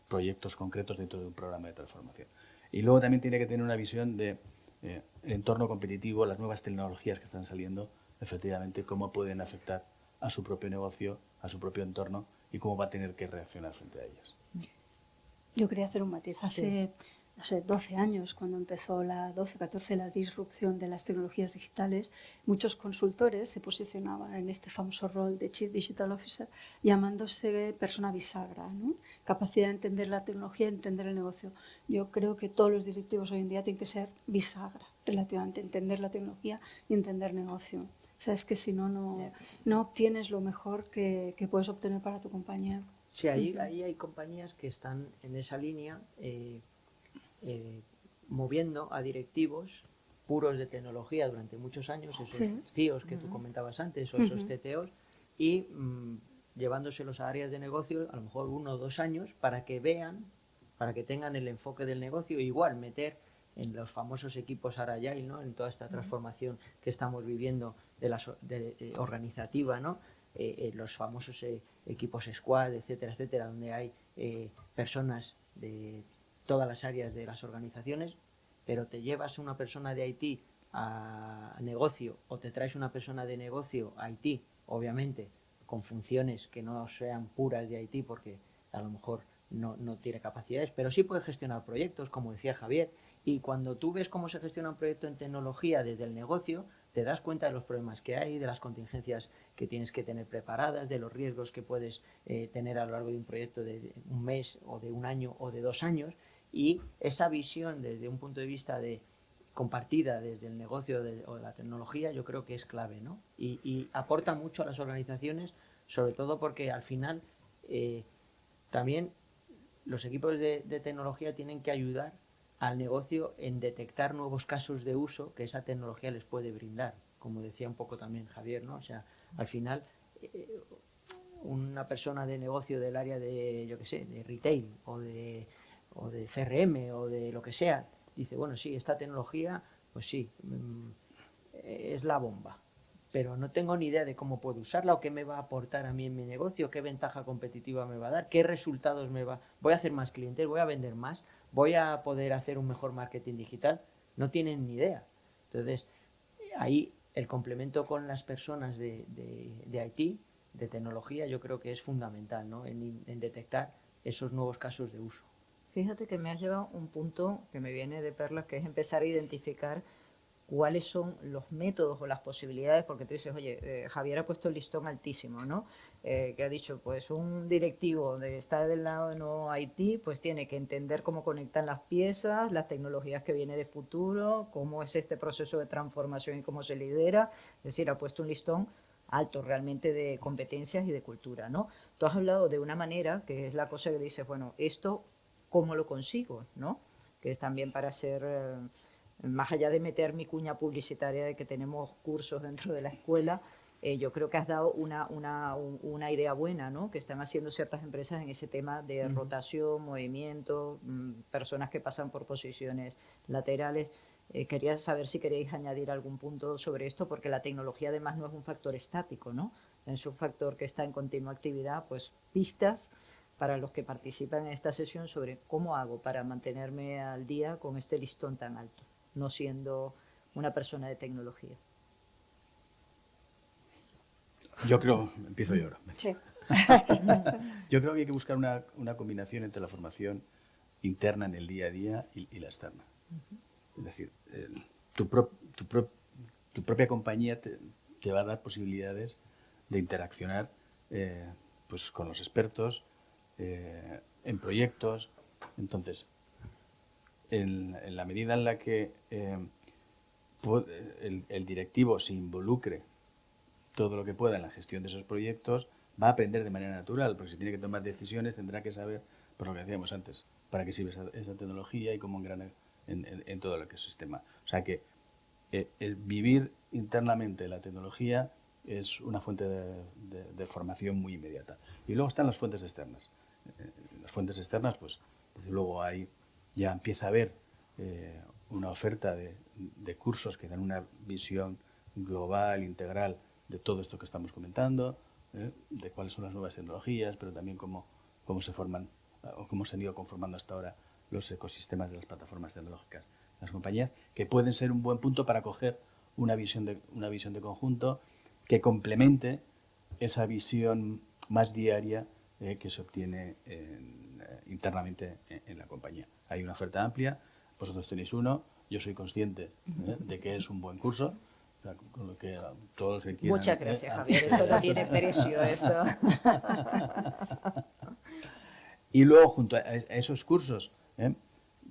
proyectos concretos dentro de un programa de transformación. Y luego también tiene que tener una visión de el entorno competitivo, las nuevas tecnologías que están saliendo, efectivamente, cómo pueden afectar a su propio negocio, a su propio entorno y cómo va a tener que reaccionar frente a ellas.
Yo quería hacer un matiz. Hace, no sé, 12 años, cuando empezó la 12-14, la disrupción de las tecnologías digitales, muchos consultores se posicionaban en este famoso rol de Chief Digital Officer, llamándose persona bisagra, ¿no? Capacidad de entender la tecnología, entender el negocio. Yo creo que todos los directivos hoy en día tienen que ser bisagra, relativamente, entender la tecnología y entender negocio. O sea, es que si no, no obtienes lo mejor que puedes obtener para tu compañía.
Sí, ahí hay compañías que están en esa línea moviendo a directivos puros de tecnología durante muchos años, esos CIOs que tú comentabas antes, o esos CTOs, y llevándoselos a áreas de negocio, a lo mejor 1 o 2 años, para que vean, para que tengan el enfoque del negocio, igual meter en los famosos equipos Agile, ¿no? En toda esta transformación que estamos viviendo organizativa, ¿no? Los famosos equipos Squad, etcétera, etcétera, donde hay personas de todas las áreas de las organizaciones, pero te llevas una persona de IT a negocio o te traes una persona de negocio a IT, obviamente, con funciones que no sean puras de IT porque a lo mejor no tiene capacidades, pero sí puede gestionar proyectos, como decía Javier, y cuando tú ves cómo se gestiona un proyecto en tecnología desde el negocio, te das cuenta de los problemas que hay, de las contingencias que tienes que tener preparadas, de los riesgos que puedes tener a lo largo de un proyecto de un mes o de un año o de 2 años, y esa visión desde un punto de vista compartida desde el negocio o de la tecnología, yo creo que es clave, ¿no? Y aporta mucho a las organizaciones, sobre todo porque al final también los equipos de tecnología tienen que ayudar al negocio en detectar nuevos casos de uso que esa tecnología les puede brindar, como decía un poco también Javier, ¿no? O sea, al final una persona de negocio del área de, yo qué sé, de retail o de CRM o de lo que sea, dice, bueno, sí, esta tecnología, pues sí, es la bomba, pero no tengo ni idea de cómo puedo usarla o qué me va a aportar a mí en mi negocio, qué ventaja competitiva me va a dar, qué resultados voy a hacer más clientes, voy a vender más, voy a poder hacer un mejor marketing digital. No tienen ni idea. Entonces, ahí el complemento con las personas de IT, de tecnología, yo creo que es fundamental, ¿no? En detectar esos nuevos casos de uso.
Fíjate que me has llevado un punto que me viene de perlas, que es empezar a identificar cuáles son los métodos o las posibilidades, porque tú dices, oye, Javier ha puesto el listón altísimo, ¿no? Que ha dicho, pues un directivo de estar del lado de no IT, pues tiene que entender cómo conectan las piezas, las tecnologías que vienen de futuro, cómo es este proceso de transformación y cómo se lidera, es decir, ha puesto un listón alto realmente de competencias y de cultura, ¿no? Tú has hablado de una manera, que es la cosa que dices, bueno, esto, ¿cómo lo consigo, no? Que es también para ser... más allá de meter mi cuña publicitaria de que tenemos cursos dentro de la escuela, yo creo que has dado una idea buena, ¿no? Que están haciendo ciertas empresas en ese tema de rotación, movimiento, personas que pasan por posiciones laterales. Quería saber si queréis añadir algún punto sobre esto, porque la tecnología además no es un factor estático, ¿no? Es un factor que está en continua actividad, pues pistas para los que participan en esta sesión sobre cómo hago para mantenerme al día con este listón tan alto, no siendo una persona de tecnología.
Yo creo, empiezo yo ahora.
Sí.
Yo creo que hay que buscar una combinación entre la formación interna en el día a día y la externa. Es decir, tu propia compañía te va a dar posibilidades de interaccionar pues con los expertos en proyectos. Entonces, en la medida en la que el directivo se involucre todo lo que pueda en la gestión de esos proyectos, va a aprender de manera natural, porque si tiene que tomar decisiones tendrá que saber, por lo que decíamos antes, para qué sirve esa tecnología y cómo engrana en todo el ecosistema. O sea que el vivir internamente la tecnología es una fuente de formación muy inmediata. Y luego están las fuentes externas. Las fuentes externas, pues desde luego ahí ya empieza a haber una oferta de cursos que dan una visión global, integral de todo esto que estamos comentando, de cuáles son las nuevas tecnologías, pero también cómo se forman o cómo se han ido conformando hasta ahora los ecosistemas de las plataformas tecnológicas, las compañías, que pueden ser un buen punto para coger una visión de conjunto que complemente esa visión más diaria que se obtiene internamente en la compañía. Hay una oferta amplia, vosotros tenéis uno, yo soy consciente de que es un buen curso, o sea, con lo que todos los que quieran...
Muchas gracias, Javier, esto no tiene precio, esto.
Y luego, junto a esos cursos,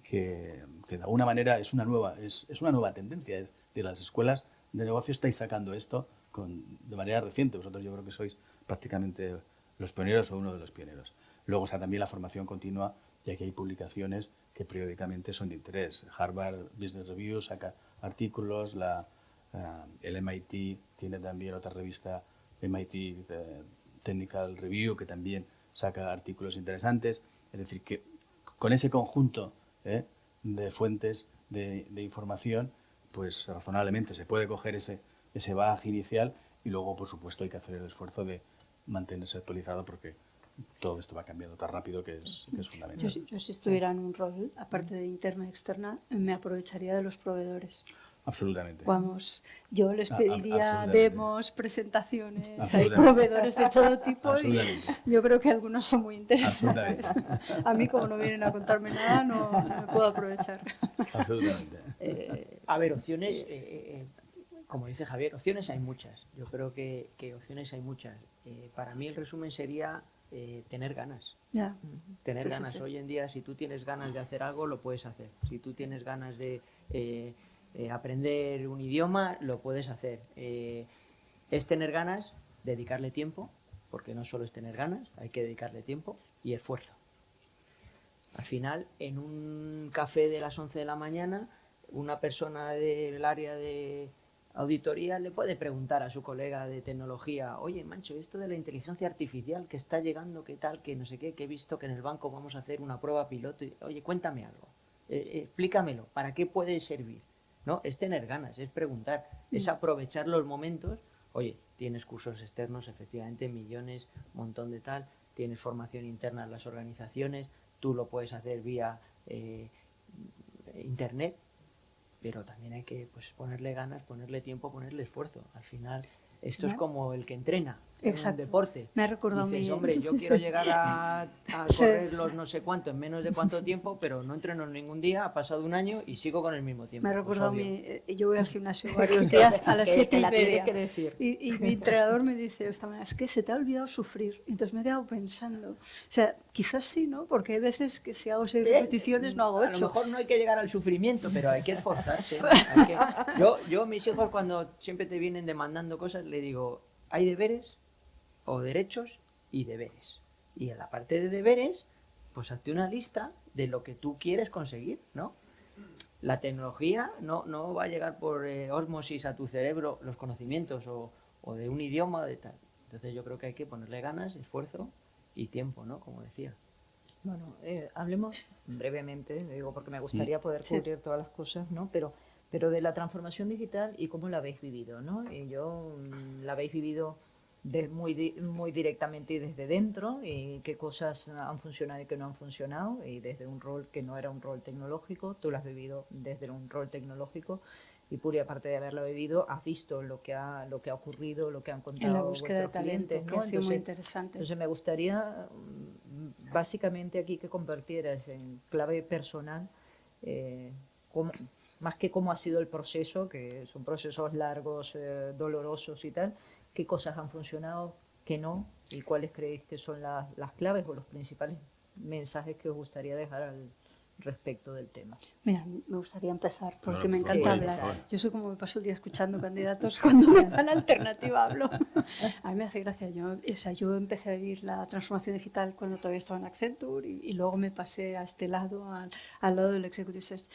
que de alguna manera es una nueva tendencia, es decir, las escuelas de negocio estáis sacando esto de manera reciente. Vosotros yo creo que sois prácticamente los pioneros o uno de los pioneros. Luego está también la formación continua, y aquí hay publicaciones que periódicamente son de interés. Harvard Business Review saca artículos, el MIT tiene también otra revista, MIT Technical Review, que también saca artículos interesantes. Es decir, que con ese conjunto de fuentes de información, pues razonablemente se puede coger ese bagaje inicial, y luego, por supuesto, hay que hacer el esfuerzo de mantenerse actualizado, porque todo esto va cambiando tan rápido que es fundamental.
Yo si estuviera en un rol, aparte de interna y externa, me aprovecharía de los proveedores.
Absolutamente.
Vamos, yo les pediría
absolutamente.
demos, presentaciones, hay proveedores de todo tipo y yo creo que algunos son muy interesantes. A mí, como no vienen a contarme nada, no me puedo aprovechar.
Absolutamente.
A ver, opciones, como dice Javier, opciones hay muchas. Yo creo que opciones hay muchas. Para mí el resumen sería tener ganas.
Ya.
Tener
Sí,
ganas.
sí.
Hoy en día, si tú tienes ganas de hacer algo, lo puedes hacer. Si tú tienes ganas de aprender un idioma, lo puedes hacer. Es tener ganas, dedicarle tiempo, porque no solo es tener ganas, hay que dedicarle tiempo y esfuerzo. Al final, en un café de las 11 de la mañana, una persona del área de auditoría le puede preguntar a su colega de tecnología: oye, Mancho, esto de la inteligencia artificial que está llegando, qué tal, que no sé qué, que he visto que en el banco vamos a hacer una prueba piloto, oye, cuéntame algo, explícamelo, ¿para qué puede servir? ¿No? Es tener ganas, es preguntar, es aprovechar los momentos. Oye, tienes cursos externos, efectivamente, millones, montón de tal, tienes formación interna en las organizaciones, tú lo puedes hacer vía internet, pero también hay que ponerle ganas, ponerle tiempo, ponerle esfuerzo. Al final, esto es como el que entrena en un deporte.
Me ha recordado
Dices,
mi...
hombre, yo quiero llegar a correr los no sé cuánto en menos de cuánto tiempo, pero no entreno ningún día, ha pasado un año y sigo con el mismo tiempo.
Me ha recordado
obvio.
yo voy al gimnasio varios días a las 7:30
que decir.
y mi entrenador me dice esta mañana: es que se te ha olvidado sufrir. Y entonces me he quedado pensando, o sea, quizás sí, ¿no? Porque hay veces que si hago 6 repeticiones no hago 8.
A lo mejor no hay que llegar al sufrimiento, pero hay que esforzarse. Yo mis hijos, cuando siempre te vienen demandando cosas, le digo: hay deberes o derechos y deberes. Y en la parte de deberes, pues hazte una lista de lo que tú quieres conseguir, ¿no? La tecnología no va a llegar por ósmosis a tu cerebro, los conocimientos o de un idioma o de tal. Entonces yo creo que hay que ponerle ganas, esfuerzo y tiempo, ¿no? Como decía.
Bueno, hablemos brevemente, digo, porque me gustaría poder cubrir todas las cosas, ¿no? Pero de la transformación digital y cómo la habéis vivido, ¿no? Y yo la habéis vivido muy directamente y desde dentro, y qué cosas han funcionado y qué no han funcionado, y desde un rol que no era un rol tecnológico. Tú lo has vivido desde un rol tecnológico, y Puri, aparte de haberlo vivido, has visto lo que ha ocurrido, lo que han contado
en la búsqueda de
vuestros
talento,
clientes,
que
¿no?
ha sido muy interesante.
Entonces me gustaría básicamente aquí que compartieras en clave personal, más que cómo ha sido el proceso, que son procesos largos, dolorosos y tal, qué cosas han funcionado, qué no, y cuáles creéis que son las claves o los principales mensajes que os gustaría dejar respecto del tema.
Mira, me gustaría empezar porque
Bueno,
me
por
encanta
favor,
hablar.
por favor.
Yo soy como me paso el día escuchando candidatos, cuando me dan alternativa hablo. A mí me hace gracia. Yo empecé a vivir la transformación digital cuando todavía estaba en Accenture y luego me pasé a este lado, al lado del Executive Search.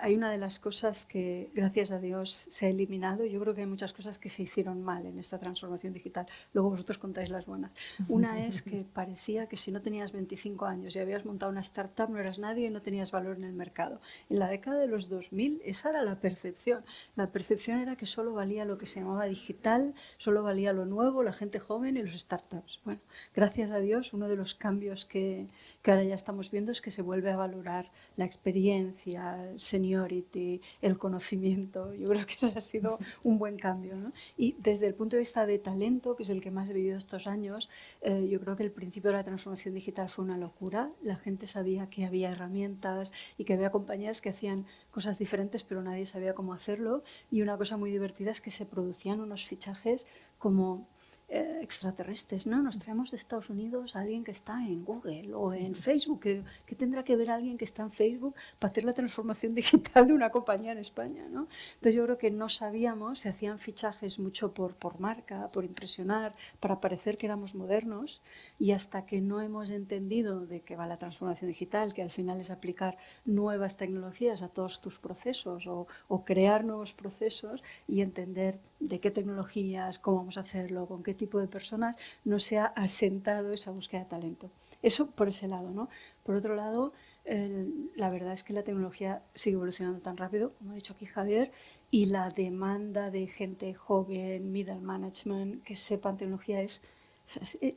Hay una de las cosas que, gracias a Dios, se ha eliminado. Yo creo que hay muchas cosas que se hicieron mal en esta transformación digital. Luego vosotros contáis las buenas. Una es que parecía que si no tenías 25 años y habías montado una startup no eras nadie y no tenías valor en el mercado. En la década de los 2000 esa era la percepción. La percepción era que solo valía lo que se llamaba digital, solo valía lo nuevo, la gente joven y los startups. Bueno, gracias a Dios, uno de los cambios que ahora ya estamos viendo es que se vuelve a valorar la experiencia, el seniority, el conocimiento. Yo creo que ese ha sido un buen cambio, ¿no? Y desde el punto de vista de talento, que es el que más he vivido estos años, yo creo que el principio de la transformación digital fue una locura. La gente sabía que había herramientas y que había compañías que hacían cosas diferentes, pero nadie sabía cómo hacerlo. Y una cosa muy divertida es que se producían unos fichajes como extraterrestres, ¿no? Nos traemos de Estados Unidos a alguien que está en Google o en Facebook. ¿Qué tendrá que ver alguien que está en Facebook para hacer la transformación digital de una compañía en España, ¿no? Entonces yo creo que no sabíamos, se hacían fichajes mucho por marca, por impresionar, para parecer que éramos modernos, y hasta que no hemos entendido de qué va la transformación digital, que al final es aplicar nuevas tecnologías a todos tus procesos o crear nuevos procesos y entender de qué tecnologías, cómo vamos a hacerlo, con qué tipo de personas, no se ha asentado esa búsqueda de talento. Eso por ese lado, ¿no? Por otro lado, la verdad es que la tecnología sigue evolucionando tan rápido, como ha dicho aquí Javier, y la demanda de gente joven, middle management, que sepan tecnología es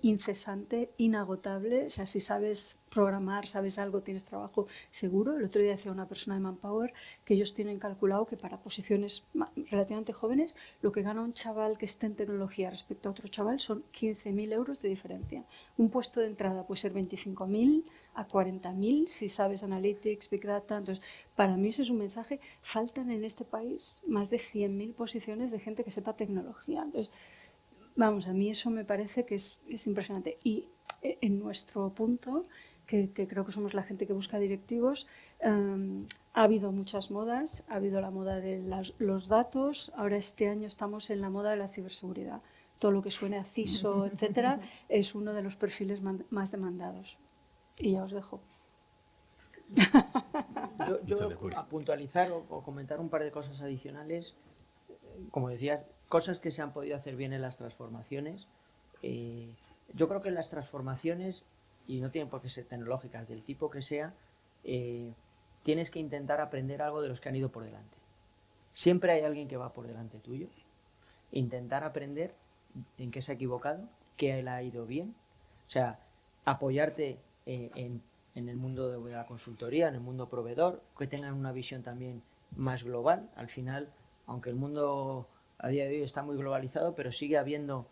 incesante, inagotable. O sea, si sabes programar, sabes algo, tienes trabajo seguro. El otro día decía una persona de Manpower que ellos tienen calculado que para posiciones relativamente jóvenes lo que gana un chaval que esté en tecnología respecto a otro chaval son 15.000 euros de diferencia. Un puesto de entrada puede ser 25.000 a 40.000 si sabes Analytics, Big Data. Entonces, para mí ese es un mensaje. Faltan en este país más de 100.000 posiciones de gente que sepa tecnología. Entonces, vamos, a mí eso me parece que es impresionante. Y en nuestro punto, que creo que somos la gente que busca directivos, ha habido muchas modas. Ha habido la moda de los datos. Ahora este año estamos en la moda de la ciberseguridad. Todo lo que suene a CISO, etcétera, es uno de los perfiles más demandados. Y ya os dejo.
Yo a puntualizar o comentar un par de cosas adicionales. Como decías, cosas que se han podido hacer bien en las transformaciones. Yo creo que en las transformaciones, y no tienen por qué ser tecnológicas, del tipo que sea, tienes que intentar aprender algo de los que han ido por delante. Siempre hay alguien que va por delante tuyo. Intentar aprender en qué se ha equivocado, qué le ha ido bien. O sea, apoyarte en el mundo de la consultoría, en el mundo proveedor, que tengan una visión también más global. Al final, aunque el mundo a día de hoy está muy globalizado, pero sigue habiendo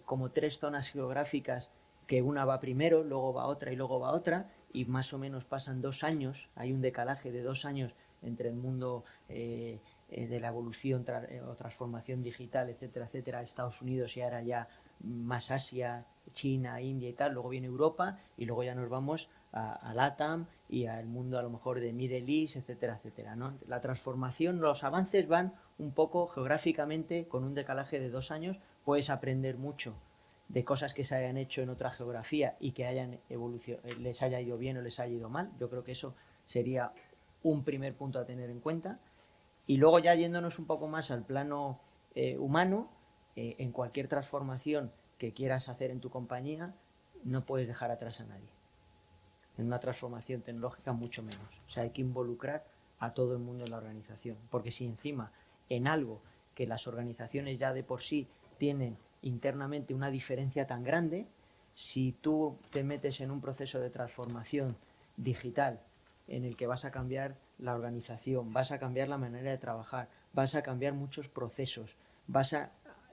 como 3 zonas geográficas, que una va primero, luego va otra y luego va otra, y más o menos pasan 2 años, hay un decalaje de 2 años entre el mundo de la evolución o transformación digital, etcétera, etcétera, Estados Unidos y ahora ya más Asia, China, India y tal, luego viene Europa y luego ya nos vamos a LATAM y al mundo a lo mejor de Middle East, etcétera, etcétera, ¿no? La transformación, los avances van un poco geográficamente con un decalaje de 2 años, puedes aprender mucho de cosas que se hayan hecho en otra geografía y que hayan les haya ido bien o les haya ido mal. Yo creo que eso sería un primer punto a tener en cuenta. Y luego ya yéndonos un poco más al plano humano, en cualquier transformación que quieras hacer en tu compañía, no puedes dejar atrás a nadie. En una transformación tecnológica mucho menos. O sea, hay que involucrar a todo el mundo en la organización. Porque si encima en algo que las organizaciones ya de por sí tienen internamente una diferencia tan grande, si tú te metes en un proceso de transformación digital en el que vas a cambiar la organización, vas a cambiar la manera de trabajar, vas a cambiar muchos procesos,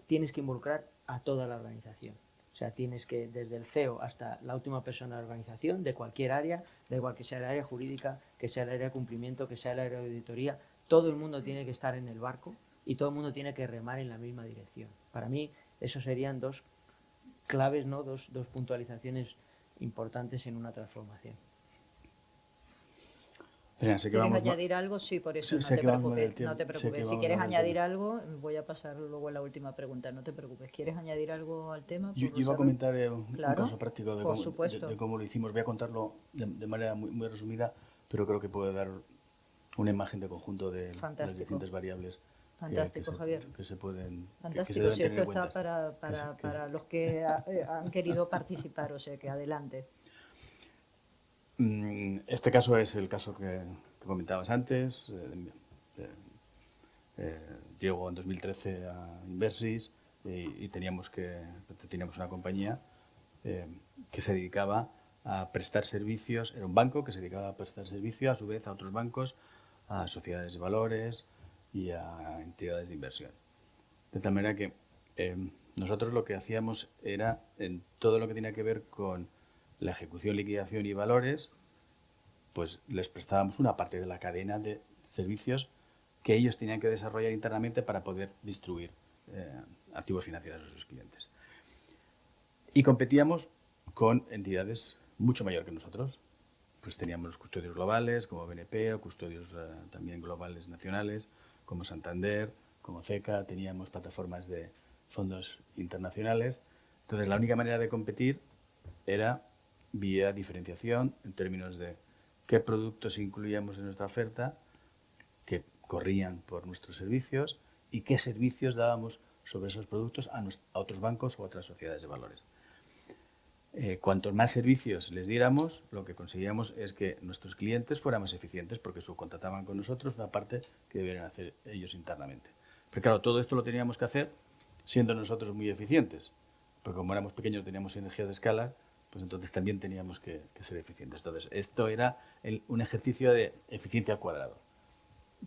tienes que involucrar a toda la organización. O sea, tienes que, desde el CEO hasta la última persona de la organización, de cualquier área, da igual que sea el área jurídica, que sea el área de cumplimiento, que sea el área de auditoría, todo el mundo tiene que estar en el barco y todo el mundo tiene que remar en la misma dirección. Para mí, esos serían 2 claves, ¿no? Dos puntualizaciones importantes en una transformación.
Mira, sé que
¿Quieres
vamos,
añadir algo? Sí, por eso,
sé que vamos mal del
no te
tiempo, sé que
preocupes. Si
vamos
quieres
mal del
añadir
tema.
algo, voy a pasar luego a la última pregunta, no te preocupes. ¿Quieres añadir algo al tema?
Yo
por
iba a
cerrar?
comentar un
Claro,
caso práctico
por supuesto.
de cómo lo hicimos. Voy a contarlo de manera muy resumida, pero creo que puede dar una imagen de conjunto de las
Fantástico.
distintas variables
Fantástico, Javier.
que se pueden que se
Fantástico,
deben
si
tener
esto
en cuenta.
está para los que han querido participar, o sea que adelante.
Este caso es el caso que comentabas antes. Llego en 2013 a Inversis y teníamos una compañía que se dedicaba a prestar servicios, era un banco que se dedicaba a prestar servicio a su vez a otros bancos, a sociedades de valores y a entidades de inversión. De tal manera que nosotros lo que hacíamos era, en todo lo que tenía que ver con la ejecución, liquidación y valores, pues les prestábamos una parte de la cadena de servicios que ellos tenían que desarrollar internamente para poder distribuir activos financieros a sus clientes. Y competíamos con entidades mucho mayor que nosotros. Pues teníamos los custodios globales como BNP o custodios también globales nacionales como Santander, como CECA, teníamos plataformas de fondos internacionales. Entonces la única manera de competir era vía diferenciación en términos de qué productos incluíamos en nuestra oferta, que corrían por nuestros servicios y qué servicios dábamos sobre esos productos a otros bancos o a otras sociedades de valores. Cuantos más servicios les diéramos, lo que conseguíamos es que nuestros clientes fueran más eficientes porque subcontrataban con nosotros una parte que deberían hacer ellos internamente. Pero claro, todo esto lo teníamos que hacer siendo nosotros muy eficientes, porque como éramos pequeños teníamos energías de escala, pues entonces también teníamos que ser eficientes. Entonces, esto era un ejercicio de eficiencia al cuadrado.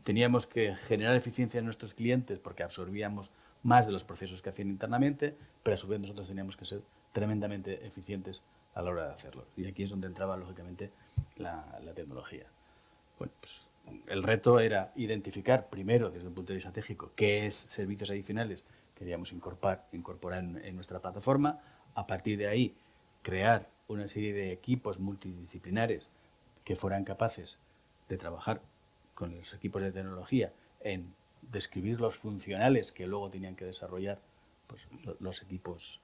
Teníamos que generar eficiencia en nuestros clientes porque absorbíamos más de los procesos que hacían internamente, pero a su vez nosotros teníamos que ser tremendamente eficientes a la hora de hacerlo. Y aquí es donde entraba, lógicamente, la tecnología. Bueno, pues el reto era identificar primero, desde un punto de vista estratégico, qué servicios adicionales queríamos incorporar en nuestra plataforma. A partir de ahí, crear una serie de equipos multidisciplinares que fueran capaces de trabajar con los equipos de tecnología en describir los funcionales que luego tenían que desarrollar pues, los equipos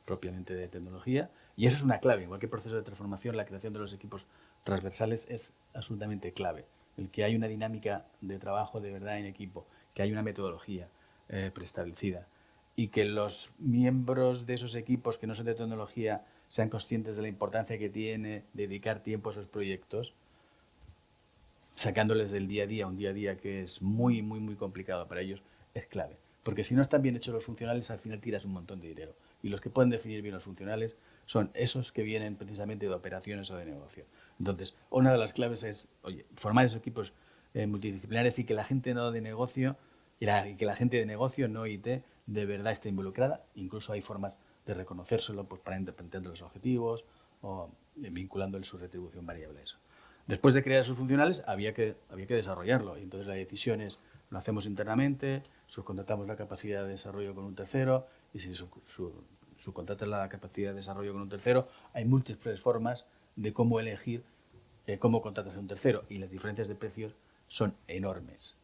propiamente de tecnología. Y eso es una clave. En cualquier proceso de transformación, la creación de los equipos transversales es absolutamente clave. El que hay una dinámica de trabajo de verdad en equipo, que hay una metodología preestablecida y que los miembros de esos equipos que no son de tecnología sean conscientes de la importancia que tiene dedicar tiempo a esos proyectos, sacándoles del día a día, un día a día que es muy complicado para ellos, es clave. Porque si no están bien hechos los funcionales, al final tiras un montón de dinero. Y los que pueden definir bien los funcionales son esos que vienen precisamente de operaciones o de negocio. Entonces, una de las claves es, formar esos equipos multidisciplinares y que la gente no de negocio, y que la gente de negocio, no IT, de verdad esté involucrada. Incluso hay formas de reconocérselo pues, para interpretar los objetivos o vinculándole su retribución variable a eso. Después de crear esos funcionales había que desarrollarlo y entonces la decisión es lo hacemos internamente, subcontratamos la capacidad de desarrollo con un tercero y si subcontratas la capacidad de desarrollo con un tercero hay múltiples formas de cómo elegir cómo contratas a un tercero y las diferencias de precios son enormes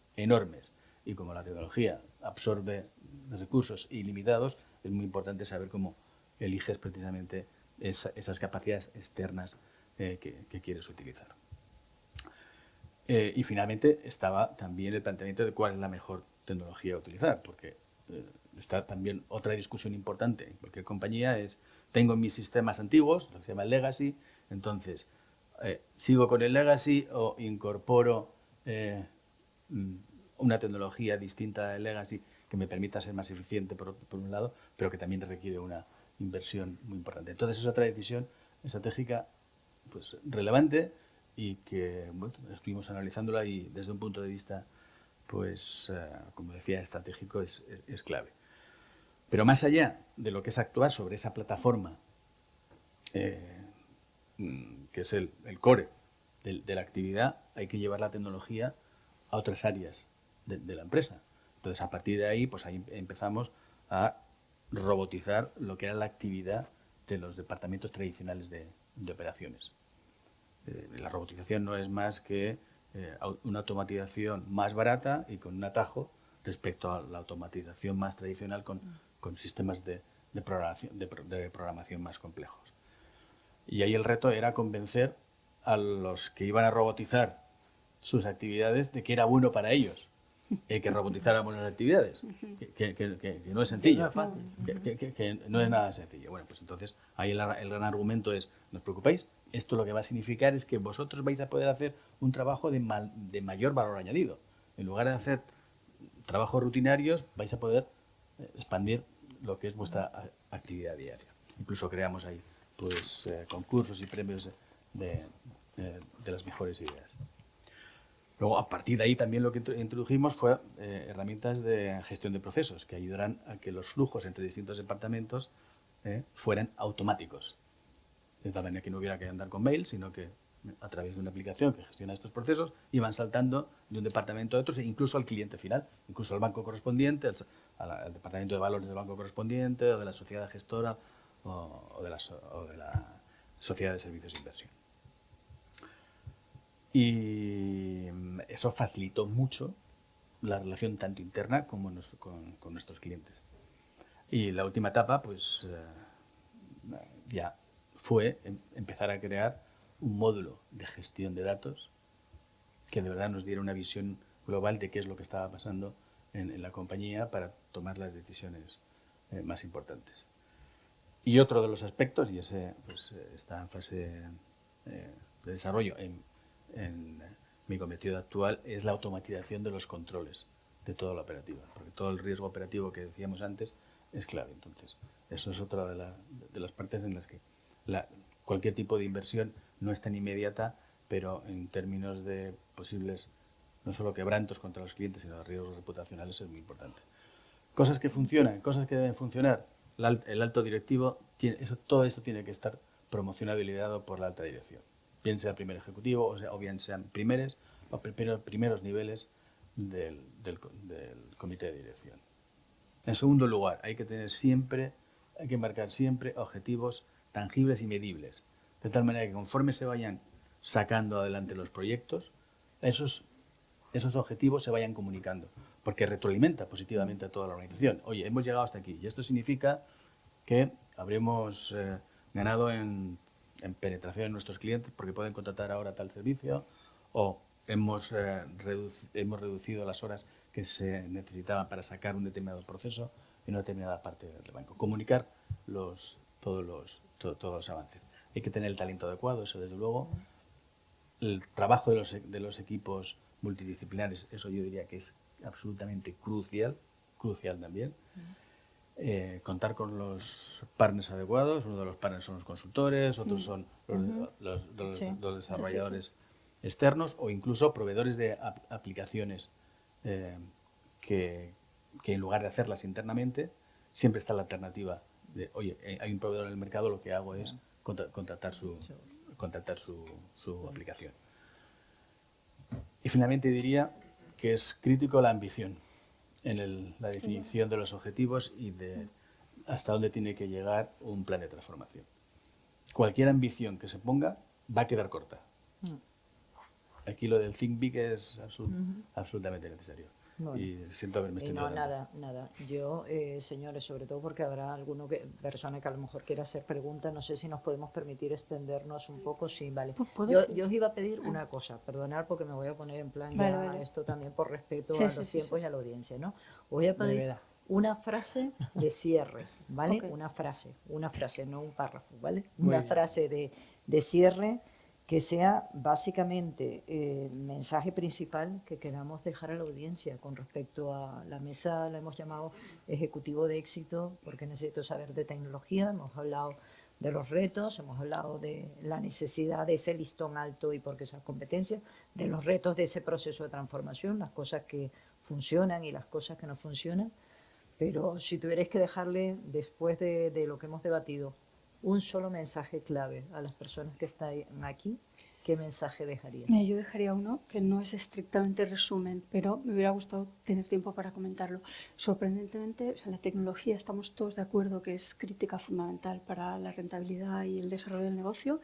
y como la tecnología absorbe recursos ilimitados es muy importante saber cómo eliges precisamente esas capacidades externas que quieres utilizar. Y finalmente estaba también el planteamiento de cuál es la mejor tecnología a utilizar, porque está también otra discusión importante en cualquier compañía es, tengo mis sistemas antiguos, lo que se llama el legacy, entonces sigo con el legacy o incorporo una tecnología distinta del legacy que me permita ser más eficiente por un lado, pero que también requiere una inversión muy importante. Entonces es otra decisión estratégica pues, relevante y que bueno, estuvimos analizándola y desde un punto de vista, pues, como decía, estratégico es clave. Pero más allá de lo que es actuar sobre esa plataforma, que es el core de la actividad, hay que llevar la tecnología a otras áreas de la empresa. Entonces, a partir de ahí, pues ahí empezamos a robotizar lo que era la actividad de los departamentos tradicionales de operaciones. La robotización no es más que una automatización más barata y con un atajo respecto a la automatización más tradicional con sistemas de programación más complejos. Y ahí el reto era convencer a los que iban a robotizar sus actividades de que era bueno para ellos que robotizáramos las actividades, que no es sencillo, que no es nada sencillo. Bueno, pues entonces ahí el gran argumento es, no os preocupéis, esto lo que va a significar es que vosotros vais a poder hacer un trabajo de mayor valor añadido. En lugar de hacer trabajos rutinarios, vais a poder expandir lo que es vuestra actividad diaria. Incluso creamos ahí pues concursos y premios de las mejores ideas. Luego, a partir de ahí, también lo que introdujimos fue herramientas de gestión de procesos que ayudarán a que los flujos entre distintos departamentos fueran automáticos. De tal manera que no hubiera que andar con mail, sino que a través de una aplicación que gestiona estos procesos iban saltando de un departamento a otro, e incluso al cliente final, incluso al banco correspondiente, al departamento de valores del banco correspondiente, o de la sociedad gestora, o de la sociedad de servicios de inversión. Y eso facilitó mucho la relación tanto interna como con nuestros clientes. Y la última etapa, pues ya fue empezar a crear un módulo de gestión de datos que de verdad nos diera una visión global de qué es lo que estaba pasando en la compañía para tomar las decisiones más importantes. Y otro de los aspectos, y ese pues, está en fase de desarrollo en mi cometido actual, es la automatización de los controles de toda la operativa, porque todo el riesgo operativo que decíamos antes es clave. Entonces, eso es otra de las partes en las que cualquier tipo de inversión no es tan inmediata, pero en términos de posibles, no solo quebrantos contra los clientes, sino riesgos reputacionales, es muy importante. Cosas que funcionan, cosas que deben funcionar. El alto directivo, todo esto tiene que estar promocionado y liderado por la alta dirección. Bien sea primer ejecutivo o bien sean primeros niveles del comité de dirección. En segundo lugar, hay que marcar siempre objetivos tangibles y medibles, de tal manera que conforme se vayan sacando adelante los proyectos, esos objetivos se vayan comunicando, porque retroalimenta positivamente a toda la organización. Oye, hemos llegado hasta aquí y esto significa que habremos ganado en penetración en nuestros clientes porque pueden contratar ahora tal servicio, o hemos reducido las horas que se necesitaban para sacar un determinado proceso en una determinada parte del banco. Comunicar todos los avances. Hay que tener el talento adecuado, eso desde luego. El trabajo de los equipos multidisciplinares, eso yo diría que es absolutamente crucial también. Contar con los partners adecuados. Uno de los partners son los consultores, otros son los desarrolladores externos, o incluso proveedores de aplicaciones que en lugar de hacerlas internamente, siempre está la alternativa de, oye, hay un proveedor en el mercado, lo que hago es contratar su aplicación. Y finalmente diría que es crítico la ambición en la definición de los objetivos y de hasta dónde tiene que llegar un plan de transformación. Cualquier ambición que se ponga va a quedar corta. Aquí lo del Think Big es absolutamente necesario. Bueno, y siento haberme extendido.
No, nada. Yo, señores, sobre todo porque habrá alguna persona que a lo mejor quiera hacer preguntas, no sé si nos podemos permitir extendernos un poco. Sí, vale. Yo os iba a pedir una cosa, perdonad porque me voy a poner en plan esto también por respeto a los tiempos y a la audiencia, ¿no? Os voy a pedir una frase de cierre, ¿vale? Okay. Una frase, no un párrafo, ¿vale? Una frase de cierre que sea básicamente el mensaje principal que queramos dejar a la audiencia con respecto a la mesa. La hemos llamado Ejecutivo de Éxito porque necesito saber de tecnología. Hemos hablado de los retos, hemos hablado de la necesidad de ese listón alto y porque esas competencias, de los retos de ese proceso de transformación, las cosas que funcionan y las cosas que no funcionan. Pero si tuvierais que dejarle, después de lo que hemos debatido, un solo mensaje clave a las personas que están aquí, ¿qué mensaje dejaría?
Yo dejaría uno que no es estrictamente resumen, pero me hubiera gustado tener tiempo para comentarlo. Sorprendentemente, la tecnología, estamos todos de acuerdo que es crítica fundamental para la rentabilidad y el desarrollo del negocio,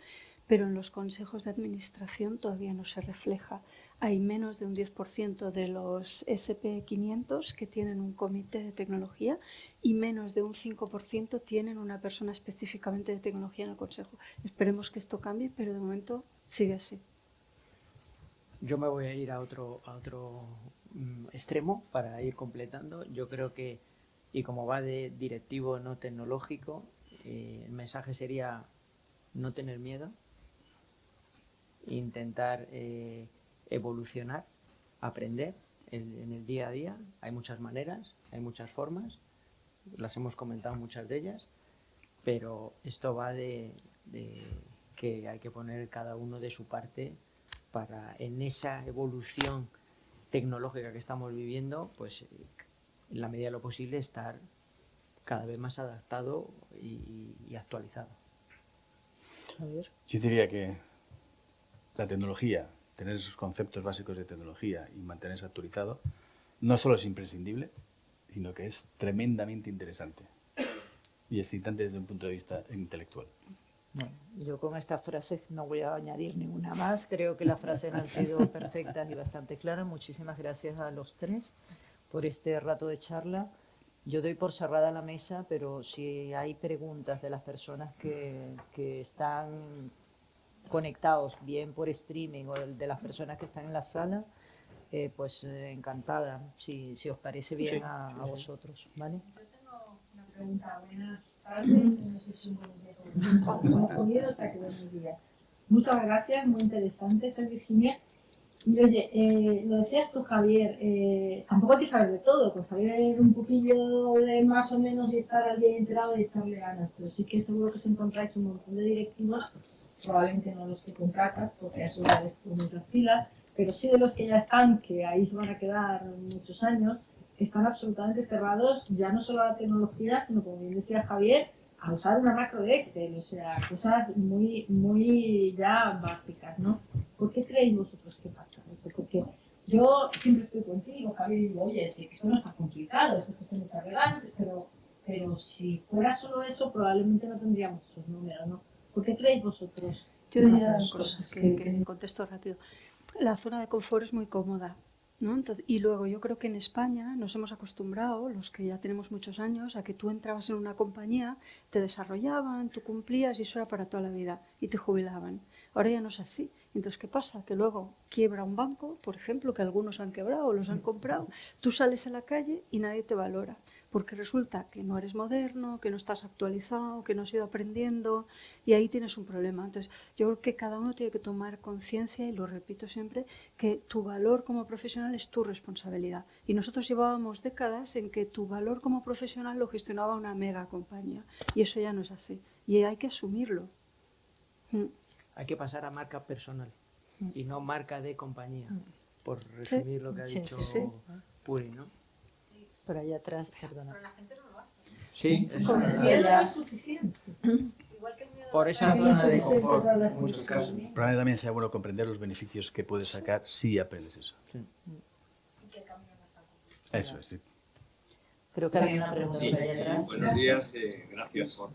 pero en los consejos de administración todavía no se refleja. Hay menos de un 10% de los SP500 que tienen un comité de tecnología y menos de un 5% tienen una persona específicamente de tecnología en el consejo. Esperemos que esto cambie, pero de momento sigue así.
Yo me voy a ir a otro extremo para ir completando. Yo creo que, y como va de directivo no tecnológico, el mensaje sería no tener miedo, intentar evolucionar, aprender en el día a día. Hay muchas maneras, hay muchas formas, las hemos comentado muchas de ellas, pero esto va de que hay que poner cada uno de su parte para, en esa evolución tecnológica que estamos viviendo, pues en la medida de lo posible estar cada vez más adaptado y actualizado.
Yo diría que la tecnología, tener esos conceptos básicos de tecnología y mantenerse actualizado, no solo es imprescindible, sino que es tremendamente interesante y excitante desde un punto de vista intelectual.
Bueno, yo con estas frases no voy a añadir ninguna más. Creo que las frases han sido perfectas y bastante claras. Muchísimas gracias a los tres por este rato de charla. Yo doy por cerrada la mesa, pero si hay preguntas de las personas que están conectados, bien por streaming o de las personas que están en la sala, pues encantada, si os parece bien a vosotros, ¿vale?
Pregunta, buenas tardes, no sé si buenos días o comido, o sea que buenos días. Muchas gracias, muy interesante, soy Virginia. Y oye, lo decías tú, Javier, tampoco hay que saber de todo, con saber un poquillo de más o menos y estar al día enterado y echarle ganas, pero sí que seguro que os encontráis un montón de directivos, probablemente no los que contratas, porque eso ya les pone muchas pilas, pero sí de los que ya están, que ahí se van a quedar muchos años, están absolutamente cerrados ya no solo a la tecnología, sino, como bien decía Javier, a usar una macro de Excel, o sea, cosas muy, muy ya básicas, ¿no? ¿Por qué creéis vosotros que pasa eso? Porque yo siempre estoy contigo, Javier, y digo, oye, sí, que esto no está complicado, esto es cuestión de echarle ganas, pero si fuera solo eso, probablemente no tendríamos esos números, ¿no? ¿Por qué creéis vosotros?
Yo diría dos cosas que contesto rápido. La zona de confort es muy cómoda, ¿no? Entonces, y luego yo creo que en España nos hemos acostumbrado, los que ya tenemos muchos años, a que tú entrabas en una compañía, te desarrollaban, tú cumplías y eso era para toda la vida y te jubilaban. Ahora ya no es así. Entonces, ¿qué pasa? Que luego quiebra un banco, por ejemplo, que algunos han quebrado o los han comprado, tú sales a la calle y nadie te valora, porque resulta que no eres moderno, que no estás actualizado, que no has ido aprendiendo y ahí tienes un problema. Entonces, yo creo que cada uno tiene que tomar conciencia, y lo repito siempre, que tu valor como profesional es tu responsabilidad. Y nosotros llevábamos décadas en que tu valor como profesional lo gestionaba una mega compañía y eso ya no es así y hay que asumirlo.
Hay que pasar a marca personal y no marca de compañía, por resumir lo que ha dicho Puri, ¿no?
Por allá atrás, perdona.
Pero la gente no lo hace.
Sí,
Con el miedo no es suficiente. Igual que el miedo
por esa zona de confort,
para
en muchos casos.
Probablemente también sea bueno comprender los beneficios que puedes sacar si aprendes eso.
y que el camino no está complicado.
Eso es, sí.
Creo que había una pregunta
Sí,
por allá atrás.
buenos días, gracias por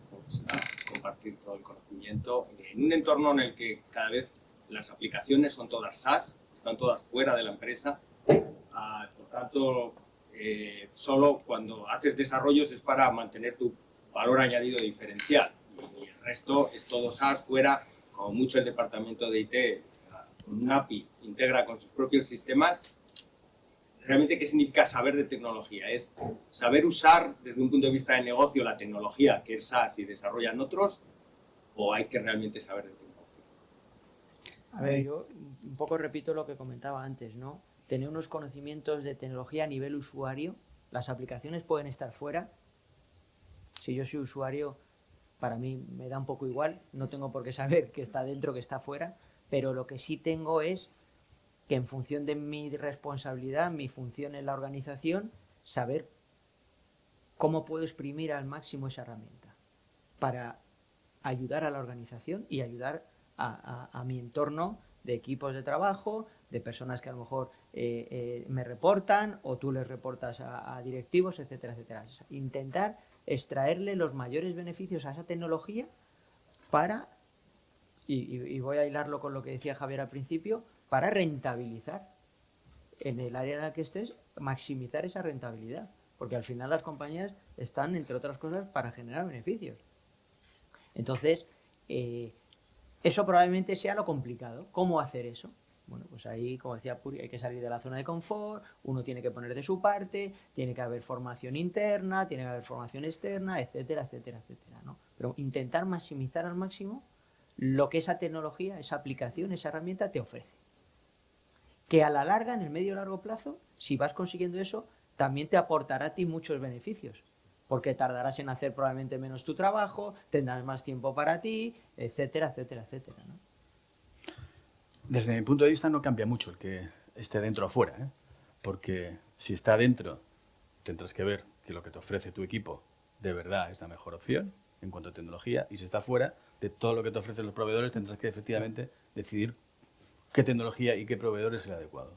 compartir todo el conocimiento. En un entorno en el que cada vez las aplicaciones son todas SaaS, están todas fuera de la empresa, por tanto, solo cuando haces desarrollos es para mantener tu valor añadido diferencial y el resto es todo SaaS fuera, como mucho el departamento de IT con un API integra con sus propios sistemas. Realmente, ¿qué significa saber de tecnología? Es saber usar desde un punto de vista de negocio la tecnología que es SaaS y desarrollan otros, o hay que realmente saber de tecnología.
A ver, yo un poco repito lo que comentaba antes, ¿no? Tener unos conocimientos de tecnología a nivel usuario. Las aplicaciones pueden estar fuera. Si yo soy usuario, para mí me da un poco igual. No tengo por qué saber qué está dentro, qué está fuera. Pero lo que sí tengo es que en función de mi responsabilidad, mi función en la organización, saber cómo puedo exprimir al máximo esa herramienta para ayudar a la organización y ayudar a mi entorno de equipos de trabajo, de personas que a lo mejor me reportan o tú les reportas a directivos, etcétera, etcétera. Intentar extraerle los mayores beneficios a esa tecnología para y voy a hilarlo con lo que decía Javier al principio, para rentabilizar en el área en la que estés, maximizar esa rentabilidad. Porque al final las compañías están, entre otras cosas, para generar beneficios. Entonces, eso probablemente sea lo complicado. ¿Cómo hacer eso? Bueno, pues ahí, como decía Puri, hay que salir de la zona de confort, uno tiene que poner de su parte, tiene que haber formación interna, tiene que haber formación externa, etcétera, etcétera, etcétera, ¿no? Pero intentar maximizar al máximo lo que esa tecnología, esa aplicación, esa herramienta te ofrece. Que a la larga, en el medio y largo plazo, si vas consiguiendo eso, también te aportará a ti muchos beneficios. Porque tardarás en hacer probablemente menos tu trabajo, tendrás más tiempo para ti, etcétera, etcétera, etcétera, ¿no?
Desde mi punto de vista no cambia mucho el que esté dentro o fuera, ¿eh? Porque si está dentro, tendrás que ver que lo que te ofrece tu equipo de verdad es la mejor opción en cuanto a tecnología, y si está fuera, de todo lo que te ofrecen los proveedores, tendrás que efectivamente decidir qué tecnología y qué proveedor es el adecuado.